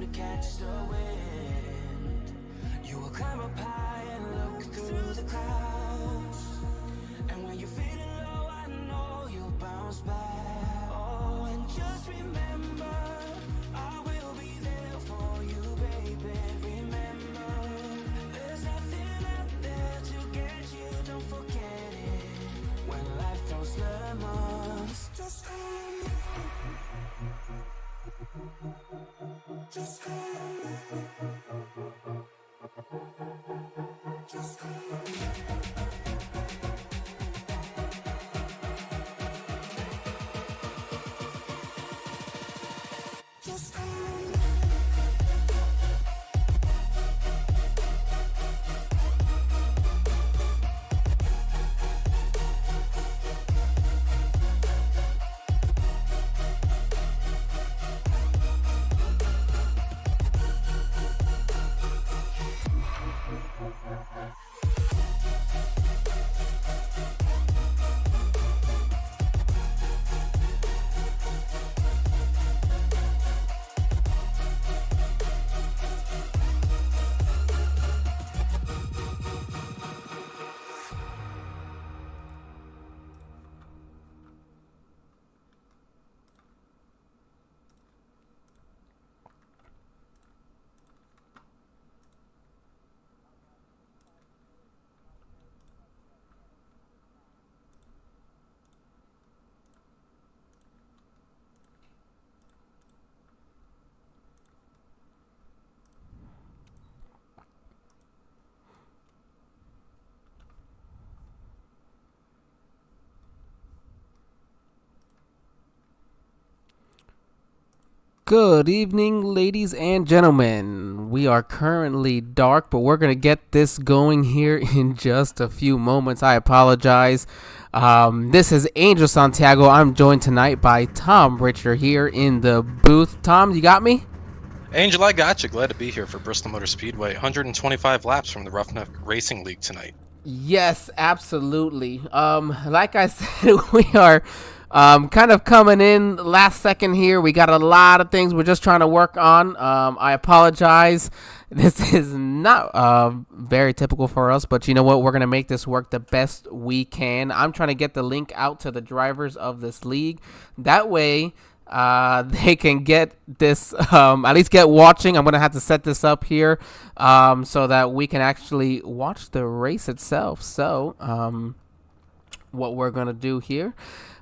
to catch the wind. You will climb up high and look through the clouds. And when you're feeling low, I know you'll bounce back. Oh, and just remember, I will be there for you, baby. Remember, there's nothing out there to get you, don't forget it. When life throws lemons, just call me. Just call me. Just call me. Just call me. Good evening, ladies and gentlemen. We are currently dark, but we're going to get this going here in just a few moments. I apologize. This is Angel Santiago. I'm joined tonight by Tom Richer here in the booth. Tom, you got me? Angel, I got you. Glad to be here for Bristol Motor Speedway. 125 laps from the Ruff Racing League tonight. Yes, absolutely. Like I said, we are kind of coming in last second here. We got a lot of things we're just trying to work on. I apologize. This is not very typical for us, but you know what? We're going to make this work the best we can. I'm trying to get the link out to the drivers of this league. That way, they can get this, at least get watching. I'm going to have to set this up here so that we can actually watch the race itself. So, what we're going to do here.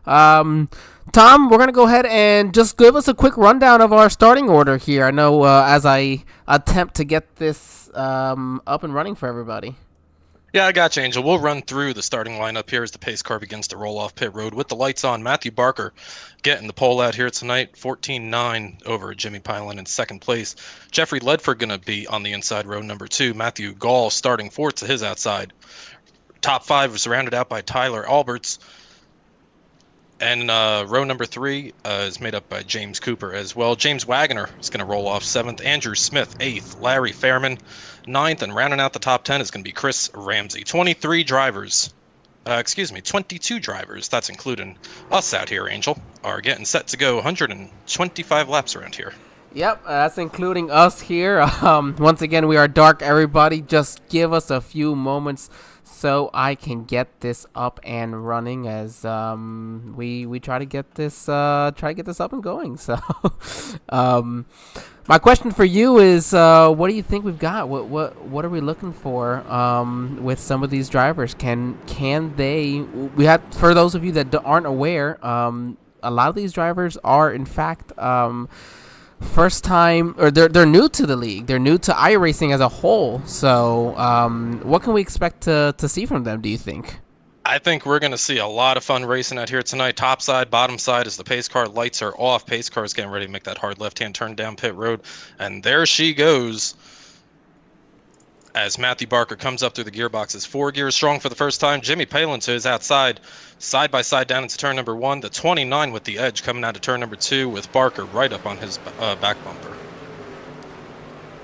Tom, we're going to go ahead and just give us a quick rundown of our starting order here. I know as I attempt to get this up and running for everybody. Yeah, I got you, Angel. We'll run through the starting lineup here as the pace car begins to roll off pit road with the lights on. Matthew Barker getting the pole out here tonight, 14.9 over Jimmy Pilen in second place. Jeffrey Ledford going to be on the inside row number 2. Matthew Gall starting fourth to his outside. Top 5 was rounded out by Tyler Alberts. And row number 3 is made up by James Cooper as well. James Wagner is going to roll off 7th. Andrew Smith 8th. Larry Fairman 9th. And rounding out the top 10 is going to be Chris Ramsey. 22 drivers. That's including us out here, Angel, are getting set to go 125 laps around here. Yep, that's including us here. Once again, we are dark, everybody. Just give us a few moments so I can get this up and running as we try to get this up and going. So, my question for you is, what do you think we've got? What are we looking for with some of these drivers? Can they? We have, for those of you that aren't aware, a lot of these drivers are in fact first time, or they're new to the league. They're new to iRacing as a whole. So what can we expect to see from them, do you think? I think we're going to see a lot of fun racing out here tonight. Top side, bottom side, as the pace car lights are off. Pace car is getting ready to make that hard left-hand turn down pit road. And there she goes as Matthew Barker comes up through the gearboxes. 4 gears strong for the first time. Jimmy Palin to his outside. Side by side down into turn number 1. The 29 with the edge coming out of turn number 2 with Barker right up on his back bumper.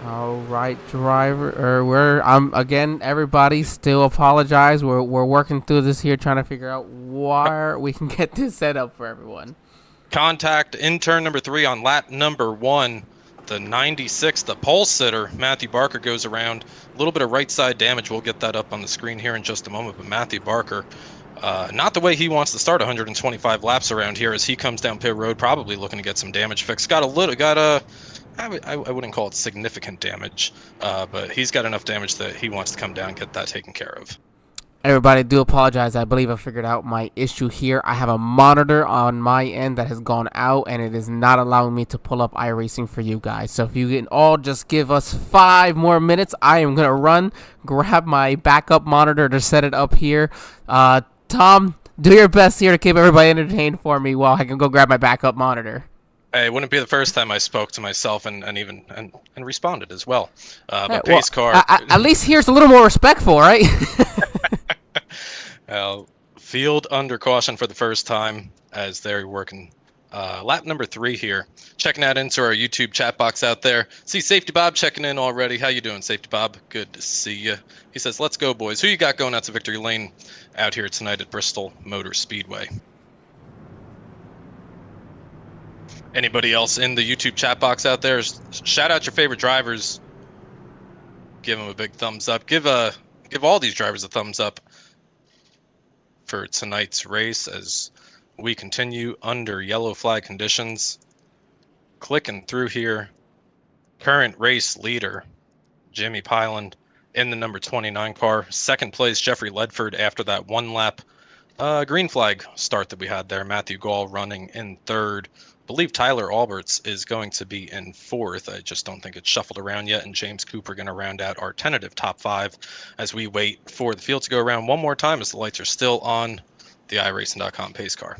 All right, driver. Again, everybody still apologize. We're working through this here, trying to figure out where we can get this set up for everyone. Contact in turn number 3 on lap number 1. the 96, the pole sitter, Matthew Barker, goes around. A little bit of right side damage. We'll get that up on the screen here in just a moment. But Matthew Barker, not the way he wants to start 125 laps around here as he comes down pit road, probably looking to get some damage fixed. I wouldn't call it significant damage, but he's got enough damage that he wants to come down and get that taken care of. Everybody, do apologize. I believe I figured out my issue here. I have a monitor on my end that has gone out, and it is not allowing me to pull up iRacing for you guys. So if you can all just give us 5 more minutes, I am going to grab my backup monitor to set it up here. Tom, do your best here to keep everybody entertained for me while I can go grab my backup monitor. Hey, it wouldn't be the first time I spoke to myself and responded as well. But pace car. At least here's a little more respectful, right? Field under caution for the first time as they're working lap number 3 here. Checking out into our YouTube chat box out there. See Safety Bob checking in already. How you doing, Safety Bob? Good to see you. He says, let's go, boys. Who you got going out to victory lane out here tonight at Bristol Motor Speedway? Anybody else in the YouTube chat box out there? Shout out your favorite drivers. Give them a big thumbs up. Give all these drivers a thumbs up for tonight's race as we continue under yellow flag conditions. Clicking through here. Current race leader, Jimmy Pyland, in the number 29 car. Second place, Jeffrey Ledford, after that 1 lap green flag start that we had there. Matthew Gall running in 3rd. I believe Tyler Alberts is going to be in 4th. I just don't think it's shuffled around yet. And James Cooper going to round out our tentative top 5 as we wait for the field to go around one more time as the lights are still on the iRacing.com pace car.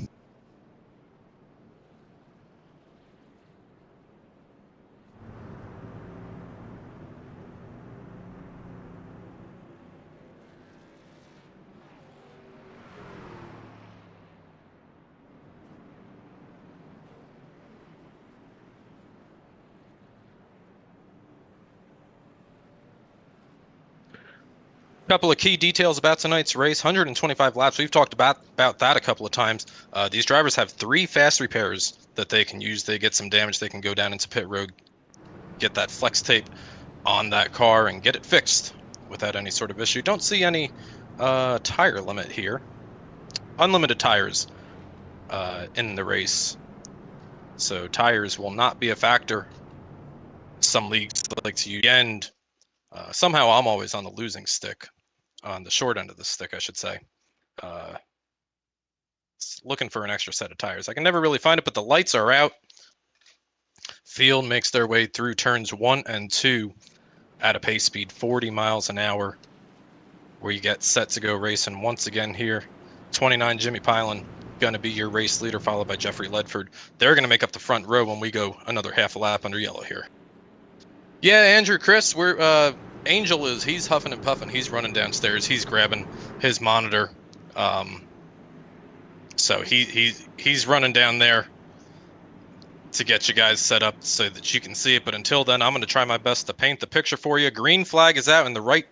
Couple of key details about tonight's race. 125 laps. We've talked about that a couple of times. These drivers have 3 fast repairs that they can use. They get some damage, they can go down into pit road, get that flex tape on that car and get it fixed without any sort of issue. Don't see any tire limit here. Unlimited tires in the race. So tires will not be a factor. Some leagues like to use the end. Somehow I'm always on the losing stick. On the short end of the stick, I should say. Looking for an extra set of tires. I can never really find it, but the lights are out. Field makes their way through turns 1 and 2 at a pace speed 40 miles an hour, where you get set to go racing once again here. 29 Jimmy Pyland going to be your race leader, followed by Jeffrey Ledford. They're going to make up the front row when we go another half a lap under yellow here. Yeah, Andrew, Chris, we're Angel he's huffing and puffing. He's running downstairs. He's grabbing his monitor. So he's running down there to get you guys set up so that you can see it. But until then, I'm going to try my best to paint the picture for you. Green flag is out and the right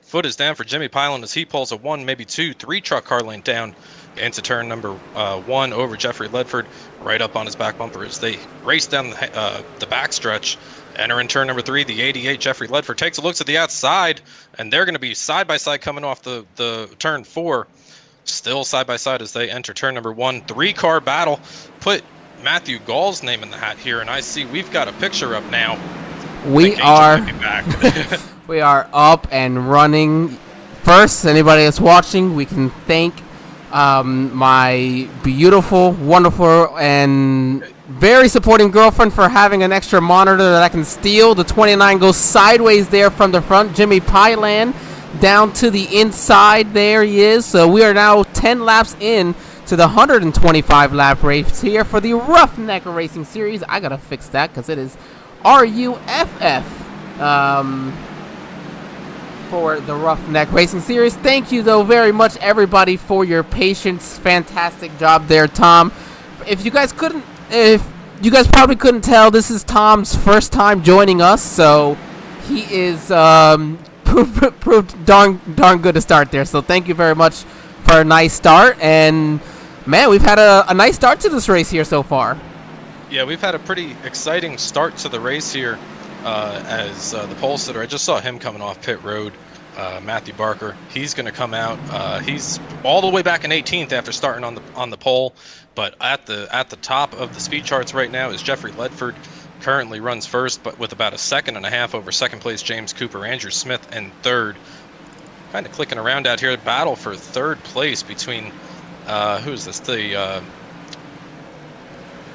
foot is down for Jimmy Pyland as he pulls a 1, maybe 2, 3 truck car lane down into turn number 1 over Jeffrey Ledford, right up on his back bumper as they race down the backstretch. Enter in turn number 3, the 88 Jeffrey Ledford takes a look to the outside, and they're going to be side by side coming off the turn 4, still side by side as they enter turn number 1. 3-car battle. Put Matthew Gall's name in the hat here, and I see we've got a picture up now. We are we are up and running. First, anybody that's watching, we can thank my beautiful, wonderful, and very supporting girlfriend for having an extra monitor that I can steal. The 29 goes sideways there from the front. Jimmy Pyland down to the inside. There he is. So we are now 10 laps in to the 125 lap race here for the Roughneck Racing Series. I gotta fix that because it is RUFF for the Roughneck Racing Series. Thank you though very much everybody for your patience. Fantastic job there, Tom. If you guys probably couldn't tell, this is Tom's first time joining us, so he is proved darn good to start there. So thank you very much for a nice start, and man, we've had a nice start to this race here so far. Yeah, we've had a pretty exciting start to the race here as the pole sitter. I just saw him coming off pit road. Matthew Barker, he's going to come out. He's all the way back in 18th after starting on the pole, but at the top of the speed charts right now is Jeffrey Ledford. Currently runs first, but with about a second and a half over second place James Cooper. Andrew Smith in third. Kind of clicking around out here. Battle for third place between who's this?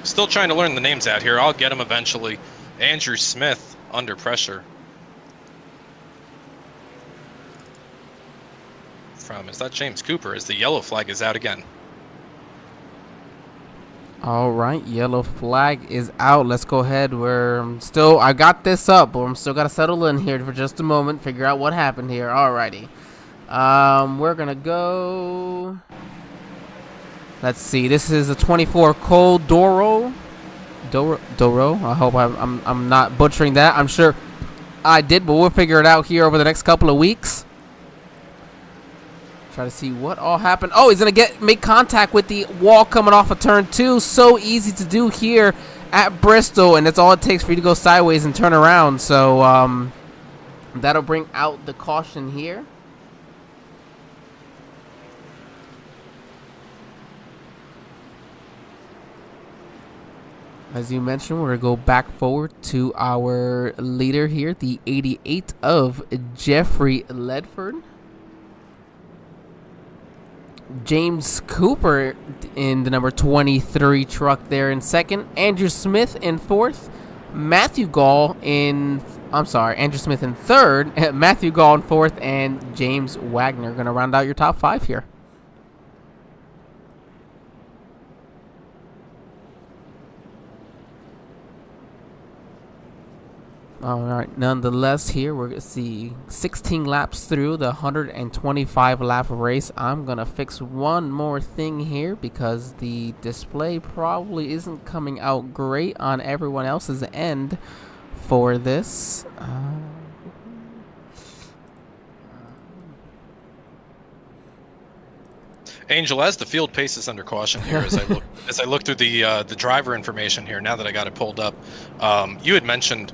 Still trying to learn the names out here. I'll get them eventually. Andrew Smith under pressure. Is that James Cooper as the yellow flag is out again. All right, yellow flag is out. Let's go ahead. I got this up, but I'm still got to settle in here for just a moment, figure out what happened here. Alrighty. We're going to go. Let's see. This is a 24 Cole Doro. I hope I'm not butchering that. I'm sure I did, but we'll figure it out here over the next couple of weeks. Try to see what all happened. Oh, he's going to make contact with the wall coming off of turn 2. So easy to do here at Bristol, and that's all it takes for you to go sideways and turn around. So that'll bring out the caution here. As you mentioned, we're going to go back forward to our leader here, the 88 of Jeffrey Ledford. James Cooper in the number 23 truck there in second. Andrew Smith in fourth. Andrew Smith in third. Matthew Gall in fourth. And James Wagner going to round out your top 5 here. All right, nonetheless, here we're going to see 16 laps through the 125 lap race. I'm going to fix one more thing here because the display probably isn't coming out great on everyone else's end for this. Angel, as the field paces under caution here, as I look through the driver information here, now that I got it pulled up, you had mentioned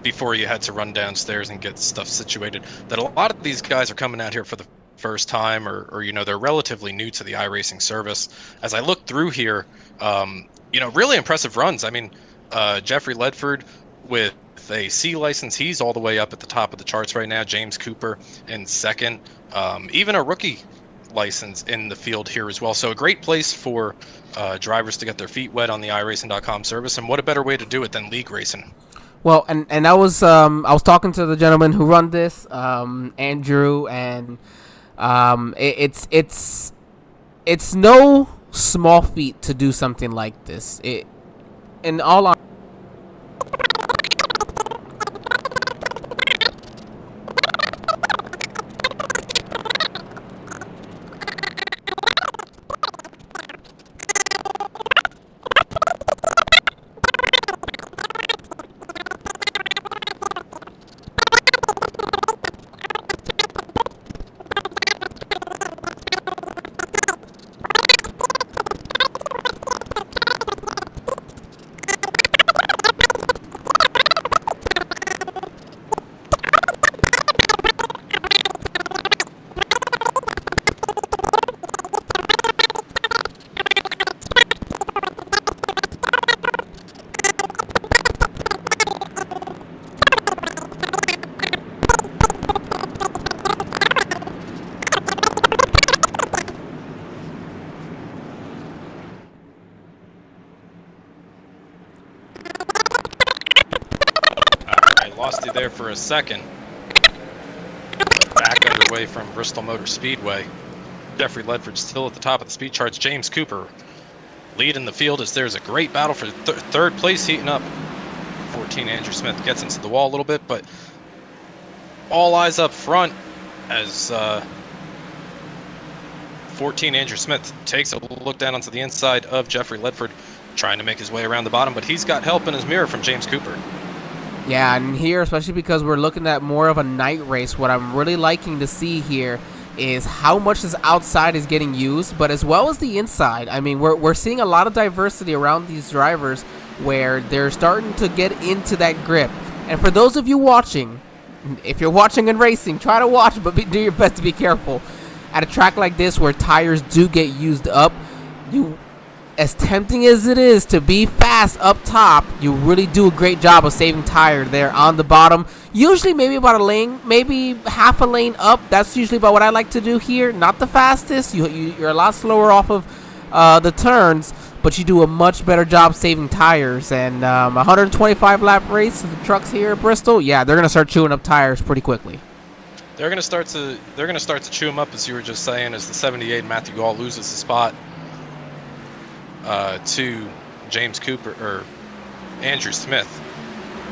before you had to run downstairs and get stuff situated that a lot of these guys are coming out here for the first time, or they're relatively new to the iRacing service. As I look through here, really impressive runs. I mean, Jeffrey Ledford with a C license, he's all the way up at the top of the charts right now. James Cooper in second, even a rookie license in the field here as well. So a great place for drivers to get their feet wet on the iRacing.com service, and what a better way to do it than league racing. Well, and I was talking to the gentleman who run this, Andrew, and it's no small feat to do something like this. In all honesty, lost you there for a second. Back underway from Bristol Motor Speedway. Jeffrey Ledford still at the top of the speed charts. James Cooper leading the field as there's a great battle for third place heating up. 14 Andrew Smith gets into the wall a little bit, but all eyes up front as 14 Andrew Smith takes a look down onto the inside of Jeffrey Ledford, trying to make his way around the bottom, but he's got help in his mirror from James Cooper. Yeah, and here, especially because we're looking at more of a night race, what I'm really liking to see here is how much this outside is getting used, but as well as the inside. I mean, we're seeing a lot of diversity around these drivers where they're starting to get into that grip. And for those of you watching, if you're watching and racing, try to watch, but do your best to be careful. At a track like this where tires do get used up, as tempting as it is to be fast up top, you really do a great job of saving tire there on the bottom. Usually maybe about a lane, maybe half a lane up. That's usually about what I like to do here. Not the fastest. You're a lot slower off of the turns, but you do a much better job saving tires. And 125 lap race of the trucks here at Bristol, yeah, they're gonna start chewing up tires pretty quickly. They're gonna start to chew them up, as you were just saying, as the 78 Matthew Gall loses the spot to James Cooper or Andrew Smith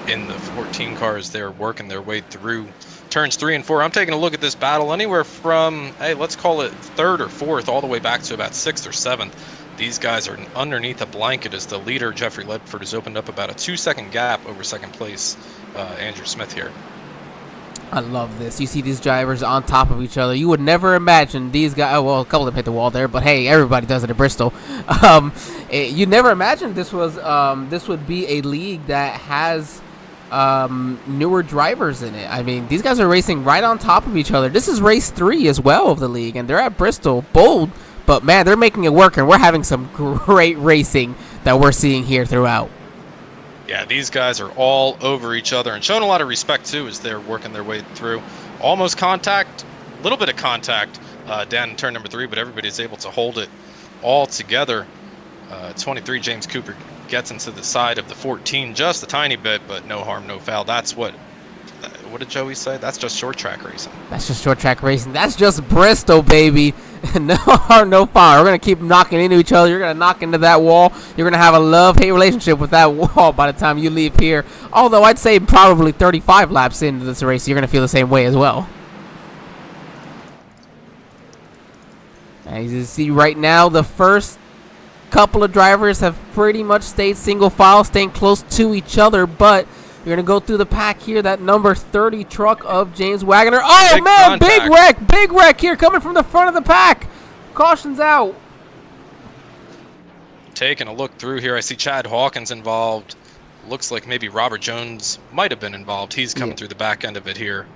in the 14 cars. They're working their way through turns 3 and 4. I'm taking a look at this battle anywhere from, hey, let's call it 3rd or 4th all the way back to about 6th or 7th. These guys are underneath a blanket as the leader, Jeffrey Ledford, has opened up about a 2-second gap over second place Andrew Smith here. I love this. You see these drivers on top of each other. You would never imagine these guys. Well, a couple of them hit the wall there, but hey, everybody does it at Bristol. You never imagined this would be a league that has newer drivers in it. I mean, these guys are racing right on top of each other. This is race 3 as well of the league, and they're at Bristol. Bold, but man, they're making it work, and we're having some great racing that we're seeing here throughout. Yeah, these guys are all over each other and showing a lot of respect, too, as they're working their way through. Almost contact, a little bit of contact down in turn number 3, but everybody's able to hold it all together. 23, James Cooper gets into the side of the 14 just a tiny bit, but no harm, no foul. That's what did Joey say? That's just short track racing. That's just short track racing. That's just Bristol, baby. No harm, no foul. We're going to keep knocking into each other. You're going to knock into that wall. You're going to have a love-hate relationship with that wall by the time you leave here. Although I'd say probably 35 laps into this race, you're going to feel the same way as well. As you see right now, the first couple of drivers have pretty much stayed single file, staying close to each other, but you're going to go through the pack here. That number 30 truck of James Wagoner. Oh, big man, contact. Big wreck here coming from the front of the pack. Caution's out. Taking a look through here, I see Chad Hawkins involved. Looks like maybe Robert Jones might have been involved. He's coming through the back end of it here.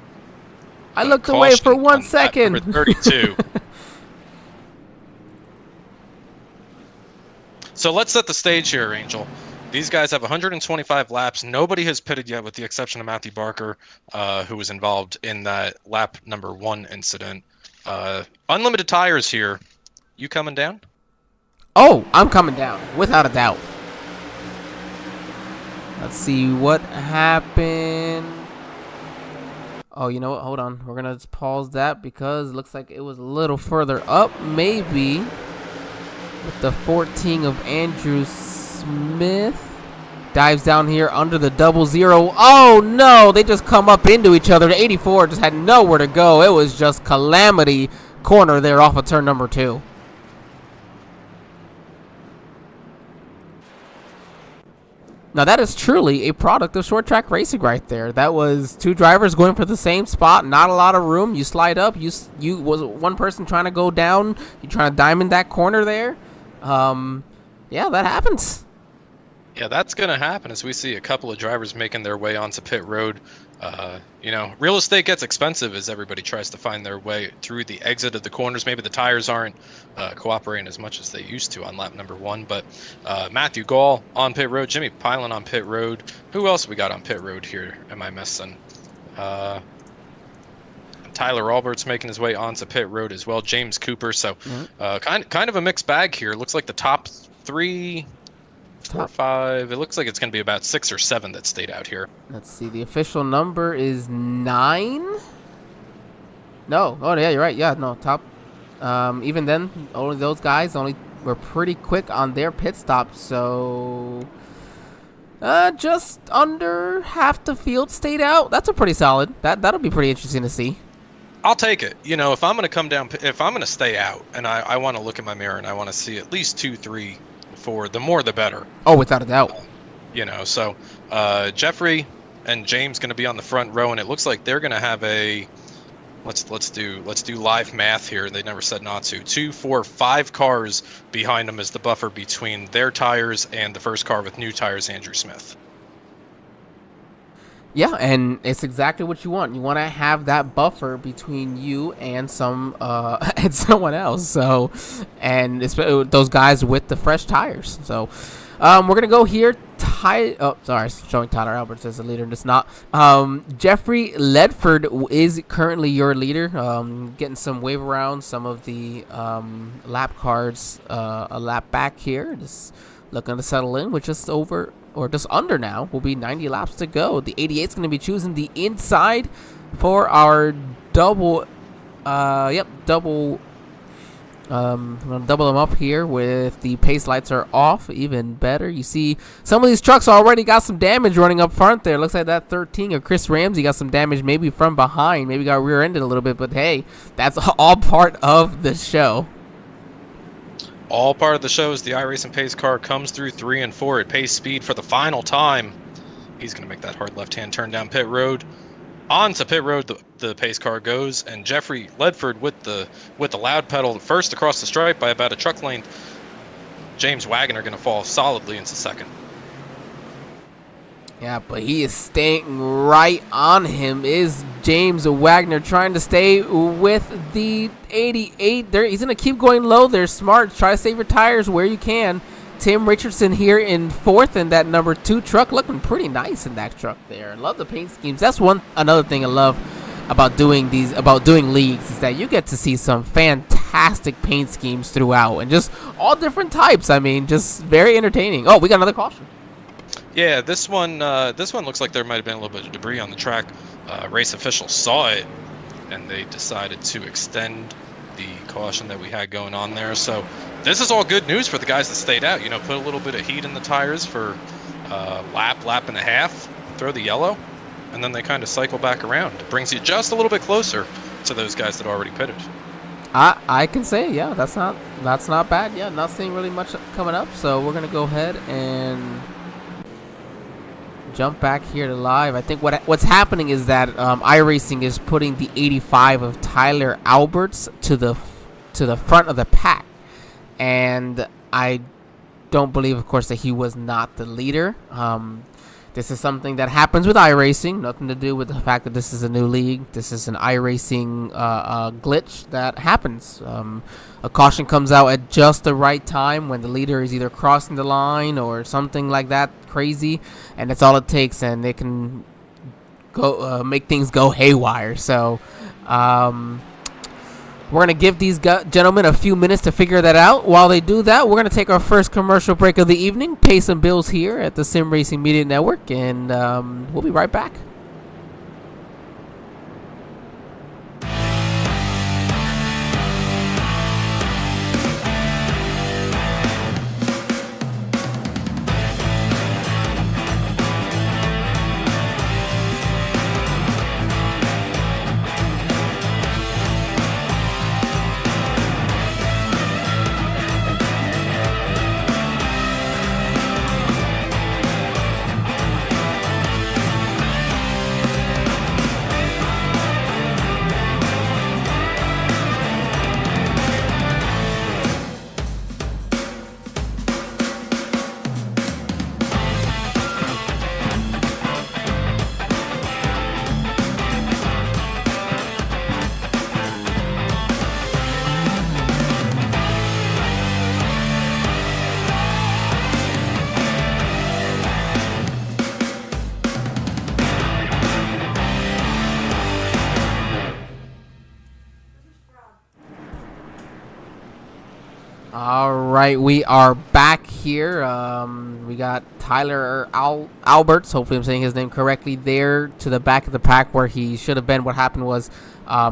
I looked away for 1 second. Number 32. So let's set the stage here, Angel. These guys have 125 laps. Nobody has pitted yet, with the exception of Matthew Barker, who was involved in that lap number 1 incident. Unlimited tires here. You coming down? Oh, I'm coming down, without a doubt. Let's see what happened. Oh, you know what? Hold on. We're going to just pause that because it looks like it was a little further up, maybe, with the 14 of Andrew Smith. Dives down here under the 00. Oh no, they just come up into each other. The 84 just had nowhere to go. It was just calamity corner there off of turn number 2. Now that is truly a product of short track racing right there. That was 2 drivers going for the same spot. Not a lot of room. You slide up. You was one person trying to go down. You trying to diamond that corner there. Yeah, that happens. Yeah, that's going to happen as we see a couple of drivers making their way onto pit road. You know, real estate gets expensive as everybody tries to find their way through the exit of the corners. Maybe the tires aren't cooperating as much as they used to on lap number 1. But Matthew Gall on pit road, Jimmy Pilan on pit road. Who else we got on pit road here? Am I missing? Tyler Albert's making his way onto pit road as well. James Cooper. So kind of a mixed bag here. Looks like the top 3... 4, 5. It looks like it's going to be about 6 or 7 that stayed out here. Let's see. The official number is 9. No. Oh, yeah, you're right. Yeah, no. Top. Even then, only those guys were pretty quick on their pit stop. So, just under half the field stayed out. That's a pretty solid. That'll be pretty interesting to see. I'll take it. You know, if I'm going to come down, if I'm going to stay out, and I want to look in my mirror and I want to see at least 2, 3. For the more the better. Oh, without a doubt. You know, so Jeffrey and James going to be on the front row, and it looks like they're going to have a Let's do live math here. They never said not to. 2, 4, 5 cars behind them is the buffer between their tires and the first car with new tires, Andrew Smith. Yeah, and it's exactly what you want. You want to have that buffer between you and and someone else. So, and it's those guys with the fresh tires. So, we're gonna go here. Oh, sorry, showing Tyler Alberts as a leader. It's not. Jeffrey Ledford is currently your leader. Getting some wave around some of the lap cards a lap back here. Just looking to settle in with just over or just under now. Will be 90 laps to go. The 88 is going to be choosing the inside for our double. Double. I'm gonna double them up here with the pace lights are off. Even better. You see some of these trucks already got some damage running up front there. Looks like that 13 of Chris Ramsey got some damage maybe from behind. Maybe got rear-ended a little bit, but hey, that's all part of the show. All part of the show as the iRacing pace car comes through 3 and 4 at pace speed for the final time. He's going to make that hard left-hand turn down pit road. On to pit road, the pace car goes, and Jeffrey Ledford with the loud pedal first across the stripe by about a truck length. James Wagner going to fall solidly into second. Yeah, but he is staying right on him. Is James Wagner trying to stay with the 88? There, he's going to keep going low. They're smart. Try to save your tires where you can. Tim Richardson here in fourth in that number 2 truck, looking pretty nice in that truck there. I love the paint schemes. That's another thing I love about doing leagues is that you get to see some fantastic paint schemes throughout and just all different types. I mean, just very entertaining. Oh, we got another caution. Yeah, this one looks like there might have been a little bit of debris on the track. Race officials saw it, and they decided to extend the caution that we had going on there. So this is all good news for the guys that stayed out. You know, put a little bit of heat in the tires for lap and a half, throw the yellow, and then they kind of cycle back around. It brings you just a little bit closer to those guys that already pitted. I can say, yeah, that's not bad. Yeah, not seeing really much coming up. So we're gonna go ahead and jump back here to live. I think what's happening is that iRacing is putting the 85 of Tyler Alberts to the front of the pack, and I don't believe, of course, that he was not the leader. This is something that happens with iRacing, nothing to do with the fact that this is a new league. This is an iRacing glitch that happens. A caution comes out at just the right time when the leader is either crossing the line or something like that crazy, and that's all it takes, and it can go make things go haywire. So we're going to give these gentlemen a few minutes to figure that out. While they do that, we're going to take our first commercial break of the evening, pay some bills here at the Sim Racing Media Network, and we'll be right back. All right, we are back here. We got Tyler Alberts, hopefully I'm saying his name correctly, there to the back of the pack where he should have been. What happened was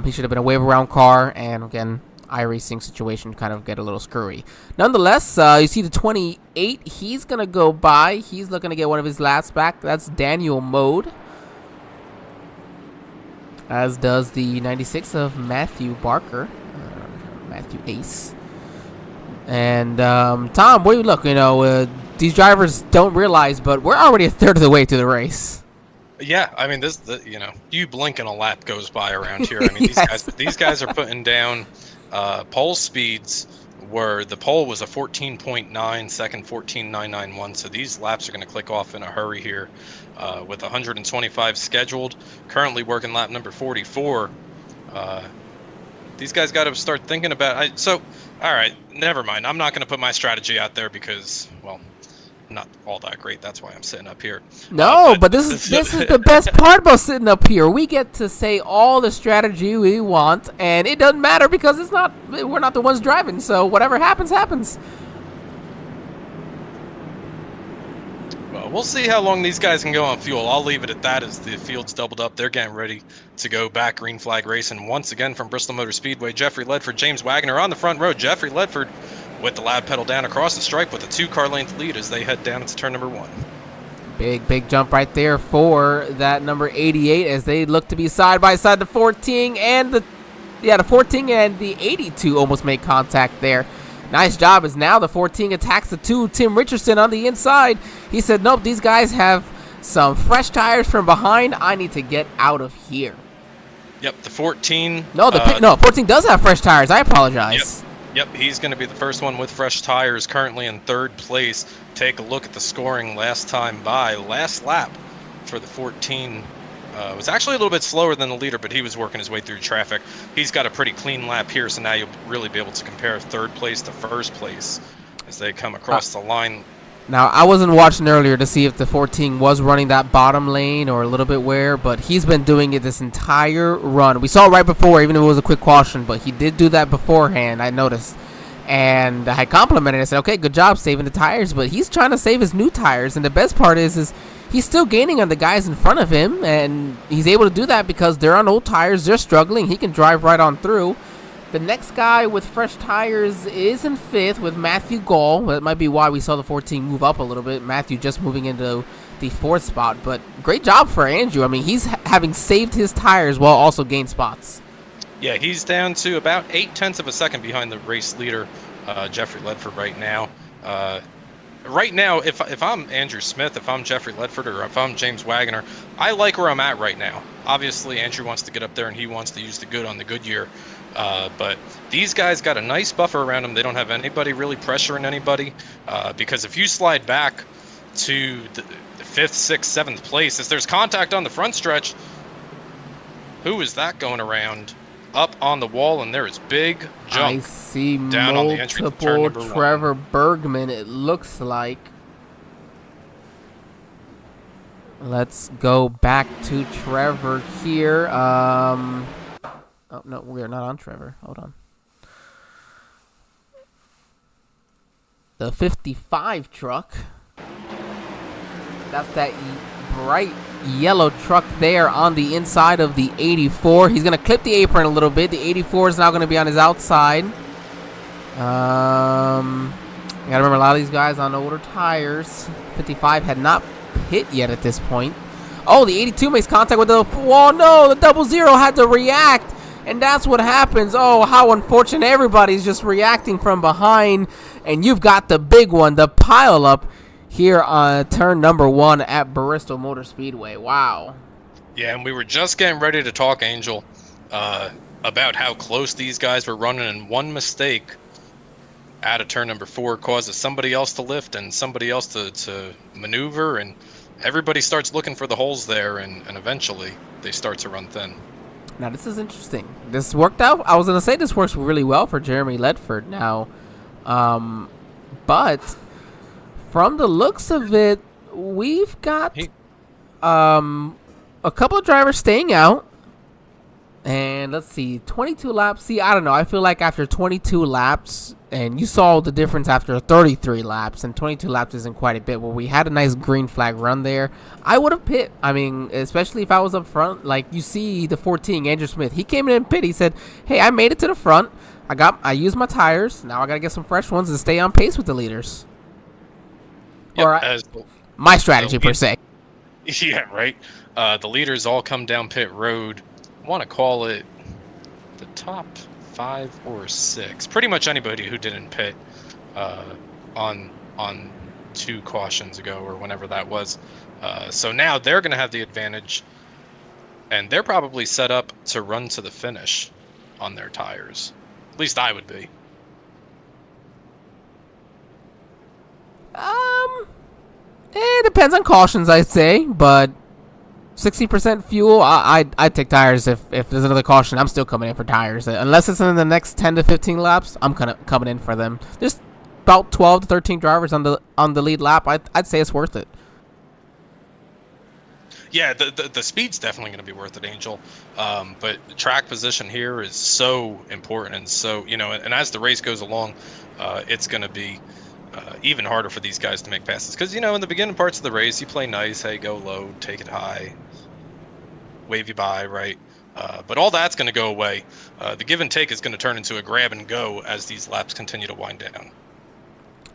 he should have been a wave around car, and again, iRacing situation kind of get a little screwy. Nonetheless, you see the 28, he's going to go by. He's looking to get one of his laps back. That's Daniel Mode. As does the 96 of Matthew Barker, Matthew Ace. And Tom, look, these drivers don't realize, but we're already a third of the way through the race. Yeah, I mean you blink and a lap goes by around here. I mean Yes. these guys are putting down pole speeds where the pole was a 14.9, second 14.991. So these laps are going to click off in a hurry here with 125 scheduled. Currently working lap number 44. These guys got to start thinking about. All right, never mind. I'm not going to put my strategy out there because, well, not all that great. That's why I'm sitting up here. No, but this is the best part about sitting up here. We get to say all the strategy we want, and it doesn't matter because we're not the ones driving. So whatever happens, happens. Well, we'll see how long these guys can go on fuel. I'll leave it at that as the field's doubled up. They're getting ready to go back green flag racing once again from Bristol Motor Speedway. Jeffrey Ledford, James Wagner on the front row. Jeffrey Ledford with the lab pedal down across the stripe with a 2-car length lead as they head down into turn number 1. Big jump right there for that number 88 as they look to be side by side. The 14 and the 14 and the 82 almost make contact there. Nice job as now the 14 attacks the 2. Tim Richardson on the inside. He said, nope, these guys have some fresh tires from behind. I need to get out of here. Yep, the 14. No, 14 does have fresh tires. I apologize. Yep, he's going to be the first one with fresh tires, currently in 3rd place. Take a look at the scoring last time by. Last lap for the 14 was actually a little bit slower than the leader, but he was working his way through traffic. He's got a pretty clean lap here, so now you'll really be able to compare 3rd place to 1st place as they come across the line. Now, I wasn't watching earlier to see if the 14 was running that bottom lane or a little bit where, but he's been doing it this entire run. We saw it right before, even if it was a quick caution, but he did do that beforehand, I noticed. And I complimented it. I said, okay, good job saving the tires, but he's trying to save his new tires. And the best part is he's still gaining on the guys in front of him, and he's able to do that because they're on old tires. They're struggling. He can drive right on through. The next guy with fresh tires is in 5th with Matthew Gall. That might be why we saw the 14 move up a little bit. Matthew just moving into the 4th spot. But great job for Andrew. I mean, he's having saved his tires while also gained spots. Yeah, he's down to about 0.8 of a second behind the race leader, Jeffrey Ledford, right now. Right now, if I'm Andrew Smith, if I'm Jeffrey Ledford, or if I'm James Wagner, I like where I'm at right now. Obviously, Andrew wants to get up there and he wants to use the good on the Goodyear. But these guys got a nice buffer around them. They don't have anybody really pressuring anybody. Because if you slide back to the 5th, 6th, 7th place, as there's contact on the front stretch, who is that going around? Up on the wall, and there is big jump. I see down on the entry to turn multiple number Trevor 1. Bergman, it looks like. Let's go back to Trevor here. Oh, no, we are not on Trevor. Hold on. The 55 truck. That's that bright yellow truck there on the inside of the 84. He's going to clip the apron a little bit. The 84 is now going to be on his outside. You got to remember, a lot of these guys on older tires. 55 had not hit yet at this point. Oh, the 82 makes contact with the wall. No, the 00 had to react. And that's what happens. Oh, how unfortunate. Everybody's just reacting from behind. And you've got the big one, the pile up here on turn number 1 at Bristol Motor Speedway. Wow. Yeah, and we were just getting ready to talk, Angel, about how close these guys were running, and one mistake out of turn number 4 causes somebody else to lift and somebody else to maneuver, and everybody starts looking for the holes there, and eventually they start to run thin. Now, this is interesting. This worked out. I was going to say this works really well for Jeremy Ledford now. But from the looks of it, we've got a couple of drivers staying out. And let's see, 22 laps. See, I don't know. I feel like after 22 laps, and you saw the difference after 33 laps, and 22 laps isn't quite a bit. Well, we had a nice green flag run there. I would have pit. I mean, especially if I was up front. Like, you see the 14, Andrew Smith. He came in and pit. He said, hey, I made it to the front. I used my tires. Now I got to get some fresh ones and stay on pace with the leaders. Yep, my strategy, per se. Yeah, right. The leaders all come down pit road. I want to call it the top 5 or 6. Pretty much anybody who didn't pit on 2 cautions ago or whenever that was. So now they're going to have the advantage, and they're probably set up to run to the finish on their tires. At least I would be. It depends on cautions, I'd say, but 60% fuel, I'd take tires. If there's another caution, I'm still coming in for tires. Unless it's in the next 10 to 15 laps, I'm coming in for them. There's about 12 to 13 drivers on the lead lap. I'd say it's worth it. Yeah, the speed's definitely going to be worth it, Angel. But track position here is so important, and so, you know, and as the race goes along, it's going to be even harder for these guys to make passes. Because, you know, in the beginning parts of the race, you play nice. Hey, go low, take it high, wave you by, right? But all that's going to go away. The give and take is going to turn into a grab and go as these laps continue to wind down.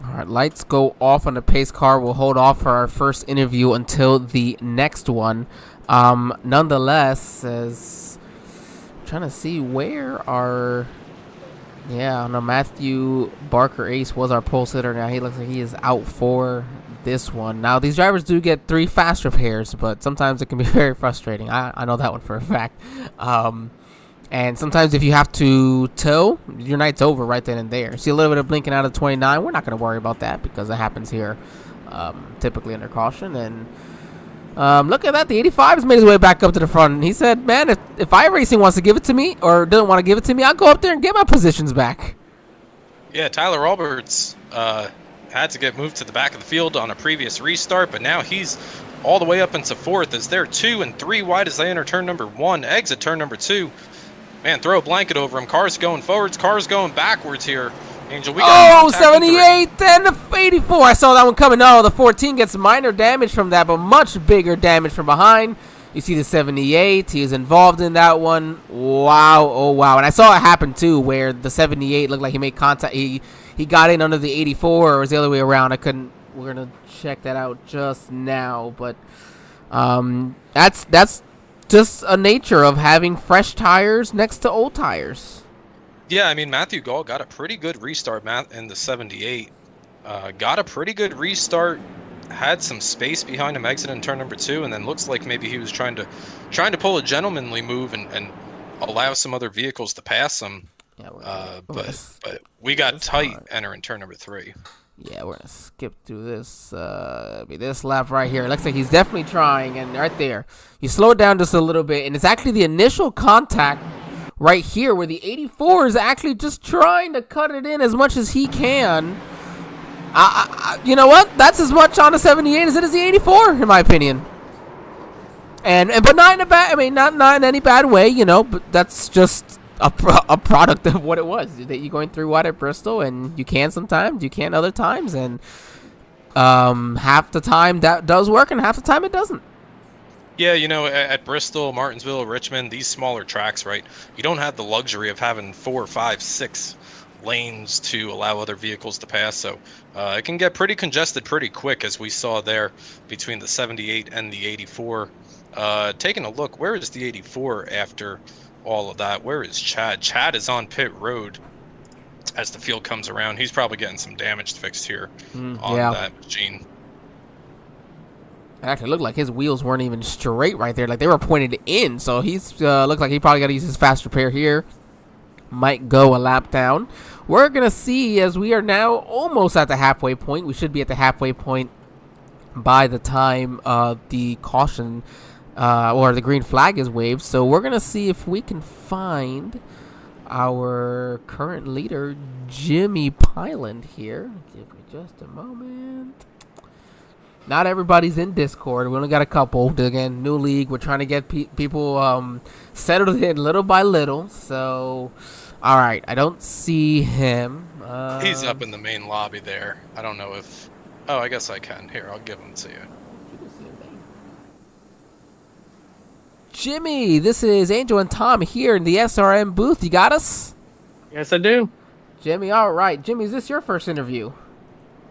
All right, lights go off on the pace car. We'll hold off for our first interview until the next one. Nonetheless, as I'm trying to see where our... Yeah, no, Matthew Barker Ace was our pole sitter. Now he looks like he is out for this one. Now, these drivers do get 3 fast repairs, but sometimes it can be very frustrating. I know that one for a fact. And sometimes if you have to tow, your night's over right then and there. See a little bit of blinking out of 29. We're not going to worry about that because it happens here, typically under caution. And look at that. The 85 has made his way back up to the front. And he said, man, if iRacing wants to give it to me or doesn't want to give it to me, I'll go up there and get my positions back. Yeah, Tyler Alberts had to get moved to the back of the field on a previous restart, but now he's all the way up into 4th as they're 2 and 3 wide as they enter turn number 1, exit turn number 2. Man, throw a blanket over him. Cars going forwards, cars going backwards here. Angel, we got 78 and the 84. I saw that one coming. No, the 14 gets minor damage from that, but much bigger damage from behind. You see the 78. He is involved in that one. Wow. Oh, wow. And I saw it happen, too, where the 78 looked like he made contact. He got in under the 84, or was the other way around. I couldn't. We're going to check that out just now. But that's just a nature of having fresh tires next to old tires. Yeah, I mean, Matthew Gall got a pretty good restart in the 78. Got a pretty good restart. Had some space behind him exiting turn number 2, and then looks like maybe he was trying to pull a gentlemanly move and allow some other vehicles to pass him. Yeah, but we got tight entering turn number 3. Yeah, we're gonna skip through this. This lap right here. It looks like he's definitely trying, and right there, you slow it down just a little bit, and it's actually the initial contact right here where the 84 is actually just trying to cut it in as much as he can. You know what? That's as much on a 78 as it is the 84, in my opinion. But not in a bad. I mean, not in any bad way, you know. But that's just a product of what it was. That you're going through what at Bristol, and you can sometimes, you can't other times, and half the time that does work, and half the time it doesn't. Yeah, you know, at Bristol, Martinsville, Richmond, these smaller tracks, right? You don't have the luxury of having 4, 5, 6 lanes to allow other vehicles to pass, so it can get pretty congested pretty quick, as we saw there between the 78 and the 84. Taking a look, where is the 84 after all of that? Where is Chad? Chad is on pit road as the field comes around. He's probably getting some damage fixed here on that machine. It actually looked like his wheels weren't even straight right there, like they were pointed in, so he's looked like he probably got to use his fast repair here. Might go a lap down. We're gonna see, as we are now almost at the halfway point. We should be at the halfway point by the time the caution or the green flag is waved. So we're gonna see if we can find our current leader, Jimmy Pyland, here. Give me just a moment. Not everybody's in Discord. We only got a couple. Again, new league. We're trying to get people settled in little by little. So, all right. I don't see him. He's up in the main lobby there. I don't know if... Oh, I guess I can. Here, I'll give him to you. Jimmy, this is Angel and Tom here in the SRM booth. You got us? Yes, I do. Jimmy, all right. Jimmy, is this your first interview?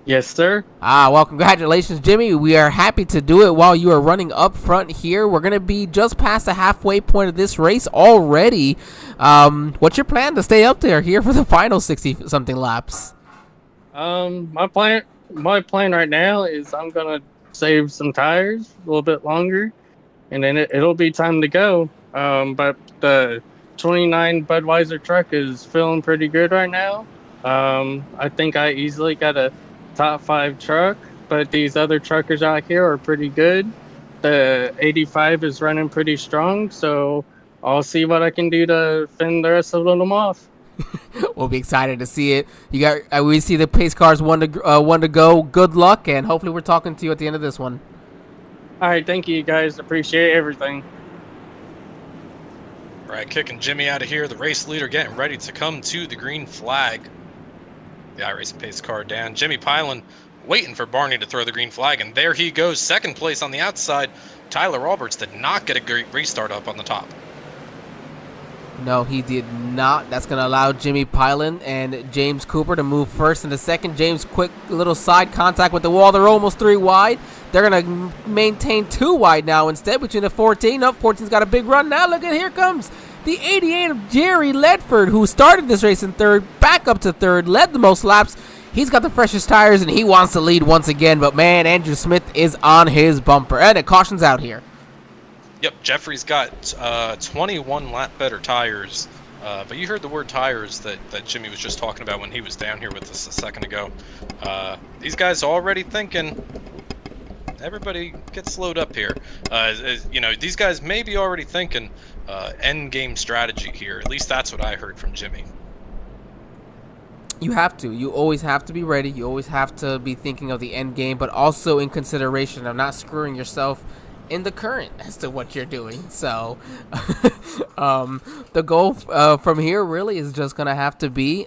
Yes, sir. Well, congratulations, Jimmy. We are happy to do it while you are running up front here. We're going to be just past the halfway point of this race already. What's your plan to stay up there here for the final 60-something laps? My plan my plan right now is I'm gonna save some tires a little bit longer, and then it'll be time to go. But the 29 Budweiser truck is feeling pretty good right now. I think I easily got a top 5 truck, but these other truckers out here are pretty good. The 85 is running pretty strong, so I'll see what I can do to fend the rest of them off. We'll be excited to see it. You got. We see the pace cars one to go. Good luck, and hopefully we're talking to you at the end of this one. All right, thank you guys. Appreciate everything. All right, kicking Jimmy out of here. The race leader getting ready to come to the green flag. The iRacing pace car down. Jimmy Pilen waiting for Barney to throw the green flag, and there he goes. Second place on the outside. Tyler Alberts did not get a great restart up on the top. No, he did not. That's going to allow Jimmy Pilen and James Cooper to move first into second. James, quick little side contact with the wall. They're almost 3 wide. They're going to maintain 2 wide now instead between the 14. Up, 14's got a big run now. Look at, here comes the 88 of Jerry Ledford, who started this race in third, back up to third, led the most laps. He's got the freshest tires, and he wants to lead once again. But, man, Andrew Smith is on his bumper. And it cautions out here. Yep, Jeffrey's got 21 lap better tires. But you heard the word tires that Jimmy was just talking about when he was down here with us a second ago. These guys already thinking, everybody get slowed up here. You know, these guys may be already thinking end game strategy here. At least that's what I heard from Jimmy. You have to. You always have to be ready. You always have to be thinking of the end game, but also in consideration of not screwing yourself in the current as to what you're doing. So the goal from here really is just gonna have to be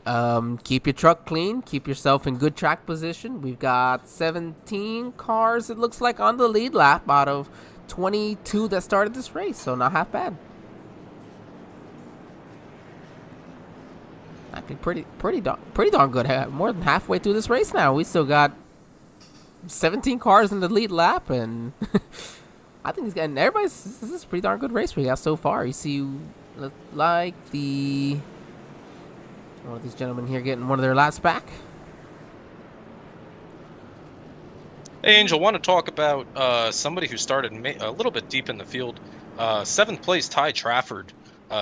keep your truck clean, keep yourself in good track position. We've got 17 cars, it looks like, on the lead lap out of 22 that started this race, so not half bad. Actually pretty darn good. More than halfway through this race now. We still got 17 cars in the lead lap, and I think he's getting everybody's. This is a pretty darn good race we got so far. You see, like one of these gentlemen here getting one of their laps back. Hey, Angel, want to talk about somebody who started a little bit deep in the field. 7th place, Ty Trafford.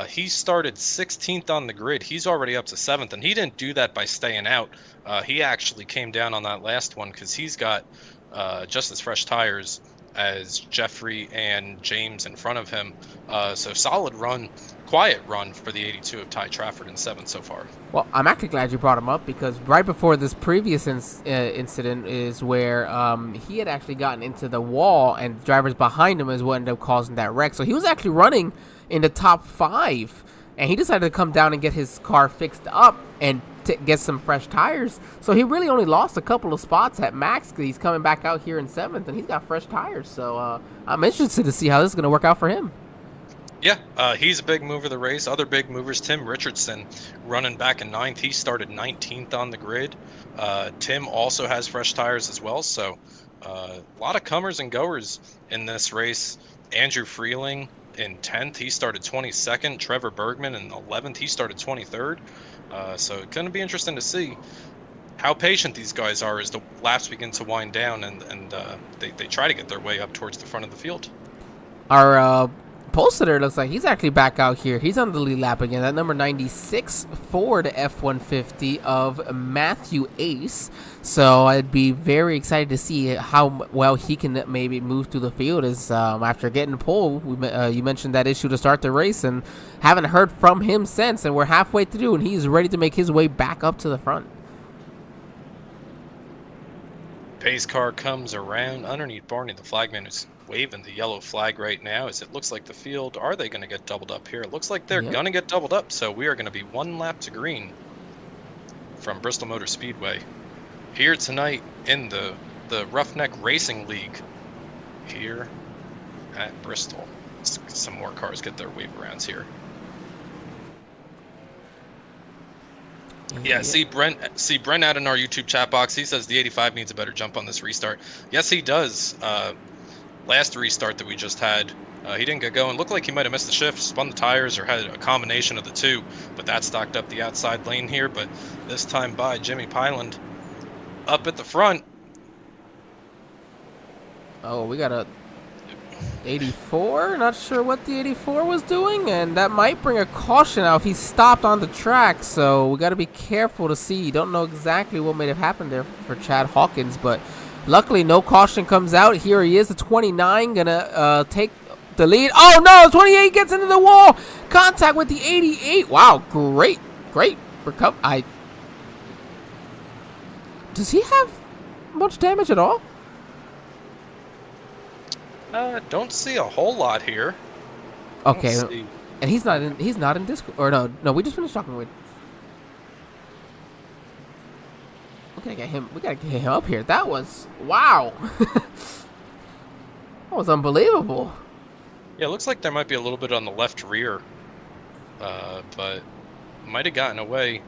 He started 16th on the grid. He's already up to 7th, and he didn't do that by staying out. He actually came down on that last one because he's got just as fresh tires as Jeffrey and James in front of him. So solid run, quiet run for the 82 of Ty Trafford in 7th so far. Well, I'm actually glad you brought him up, because right before this previous incident is where he had actually gotten into the wall, and drivers behind him is what ended up causing that wreck. So he was actually running in the top 5, and he decided to come down and get his car fixed up and get some fresh tires. So he really only lost a couple of spots at max, because he's coming back out here in 7th, and he's got fresh tires. So I'm interested to see how this is going to work out for him. Yeah, he's a big mover of the race. Other big movers, Tim Richardson running back in 9th. He started 19th on the grid. Tim also has fresh tires as well. So a lot of comers and goers in this race. Andrew Freeling in 10th. He started 22nd. Trevor Bergman in 11th. He started 23rd. So it's going to be interesting to see how patient these guys are as the laps begin to wind down and they try to get their way up towards the front of the field. Our pole sitter looks like he's actually back out here. He's on the lead lap again. That number 96 Ford F-150 of Matthew Ace. So I'd be very excited to see how well he can maybe move through the field. As after getting the pole, you mentioned that issue to start the race, and haven't heard from him since. And we're halfway through, and he's ready to make his way back up to the front. Pace car comes around underneath Barney. The flagman is waving the yellow flag right now, as it looks like the field, are they going to get doubled up here? It looks like they're going to get doubled up, so we are going to be 1 lap to green from Bristol Motor Speedway here tonight in the Roughneck Racing League here at Bristol. Some more cars get their wave arounds here. Yeah, see Brent out in our YouTube chat box. He says the 85 needs a better jump on this restart. Yes, he does. Last restart that we just had, he didn't get going. Looked like he might have missed the shift, spun the tires, or had a combination of the two, but that stocked up the outside lane here. But this time by Jimmy Piland up at the front, Oh, we got a 84. Not sure what the 84 was doing, and that might bring a caution out if he stopped on the track. So we got to be careful to see. Don't know exactly what may have happened there for Chad Hawkins, but luckily no caution comes out. Here he is, the 29, gonna take the lead. Oh no, 28 gets into the wall. Contact with the 88. Wow, great recovery. Does he have much damage at all? Don't see a whole lot here. Okay, and he's not in Discord. Or no, we just finished talking with. We gotta get him up here. That was wow. That was unbelievable. Yeah, it looks like there might be a little bit on the left rear, but might have gotten away.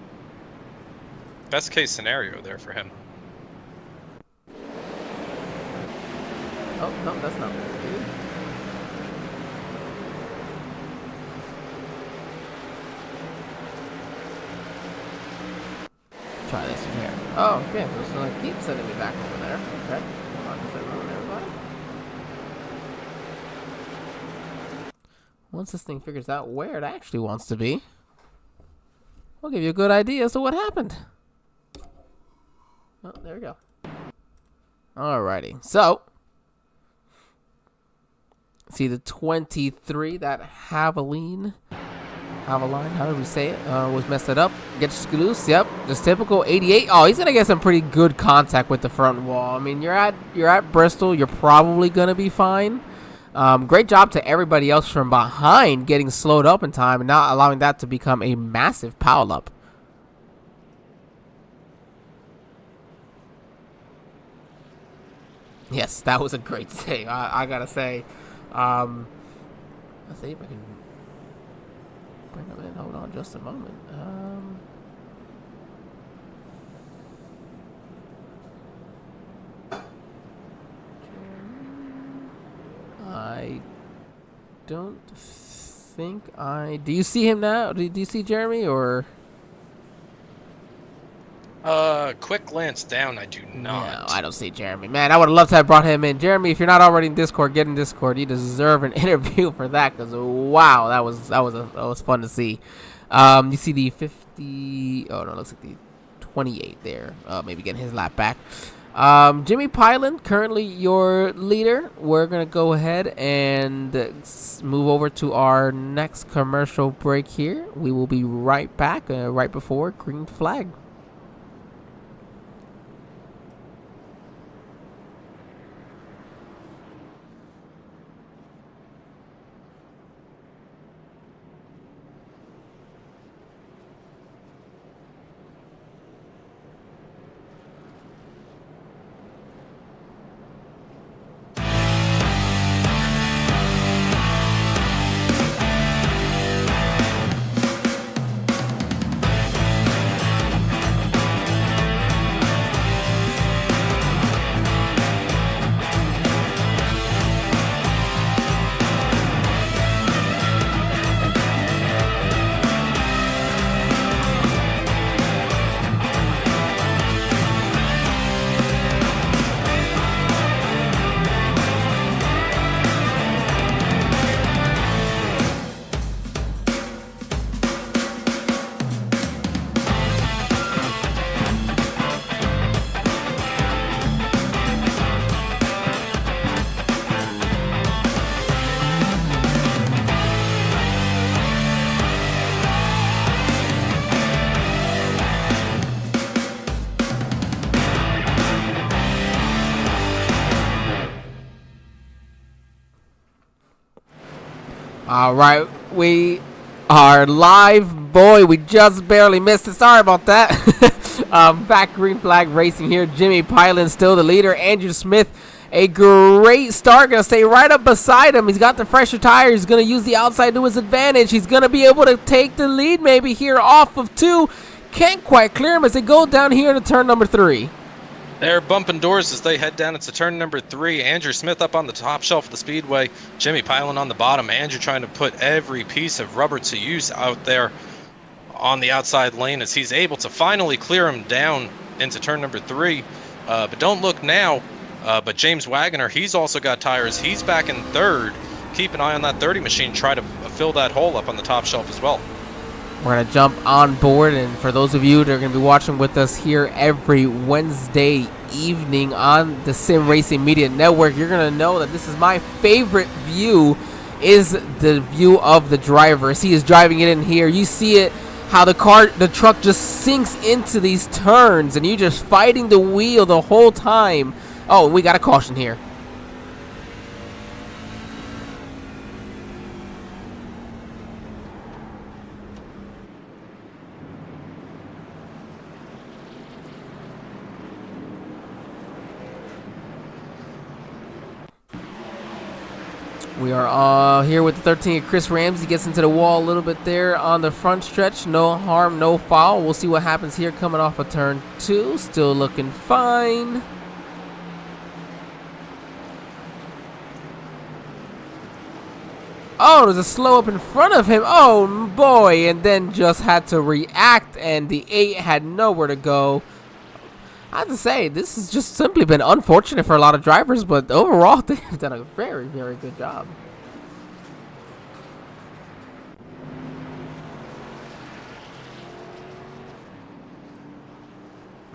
Best case scenario there for him. Oh no, that's not good. Try this in here. Oh, okay. So it's gonna keep sending me back over there. Okay. Hold on just a moment, everybody. Once this thing figures out where it actually wants to be, we'll give you a good idea as to what happened. Oh, there we go. Alrighty. So, see the 23, that Haveline, however we say it, was messed it up. Gets loose, yep, just typical 88. Oh, he's gonna get some pretty good contact with the front wall. I mean, you're at Bristol, you're probably gonna be fine. Great job to everybody else from behind getting slowed up in time and not allowing that to become a massive pile up. Yes, that was a great save. I gotta say. Let's see if I can bring him in. Hold on just a moment. I don't think do you see him now? Do you see Jeremy or? Quick glance down, I do not. No, I don't see Jeremy. Man, I would have loved to have brought him in. Jeremy, if you're not already in Discord, get in Discord. You deserve an interview for that, because wow, that was fun to see. You see the 50. Oh no, it looks like the 28 there. Maybe getting his lap back. Jimmy Pyland, currently your leader. We're gonna go ahead and move over to our next commercial break here. We will be right back, right before green flag. All right, we are live. Boy, we just barely missed it. Sorry about that. Back green flag racing here. Jimmy Pyland still the leader. Andrew Smith, a great start. Going to stay right up beside him. He's got the fresher tires. He's going to use the outside to his advantage. He's going to be able to take the lead maybe here off of 2. Can't quite clear him as they go down here into turn number 3. They're bumping doors as they head down into turn number 3. Andrew Smith up on the top shelf of the speedway. Jimmy Pyland on the bottom. Andrew trying to put every piece of rubber to use out there on the outside lane as he's able to finally clear him down into turn number 3. But don't look now. But James Wagner, he's also got tires. He's back in third. Keep an eye on that 30 machine. Try to fill that hole up on the top shelf as well. We're going to jump on board, and for those of you that are going to be watching with us here every Wednesday evening on the Sim Racing Media Network, you're going to know that this is my favorite view, is the view of the driver. As he is driving it in here, you see it, how the truck just sinks into these turns, and you're just fighting the wheel the whole time. Oh, we got a caution here. We are here with the 13 of Chris Ramsey. Gets into the wall a little bit there on the front stretch. No harm, no foul. We'll see what happens here coming off of turn 2. Still looking fine. Oh, there's a slow up in front of him. Oh, boy. And then just had to react, and the 8 had nowhere to go. I have to say, this has just simply been unfortunate for a lot of drivers, but overall, they've done a very, very good job.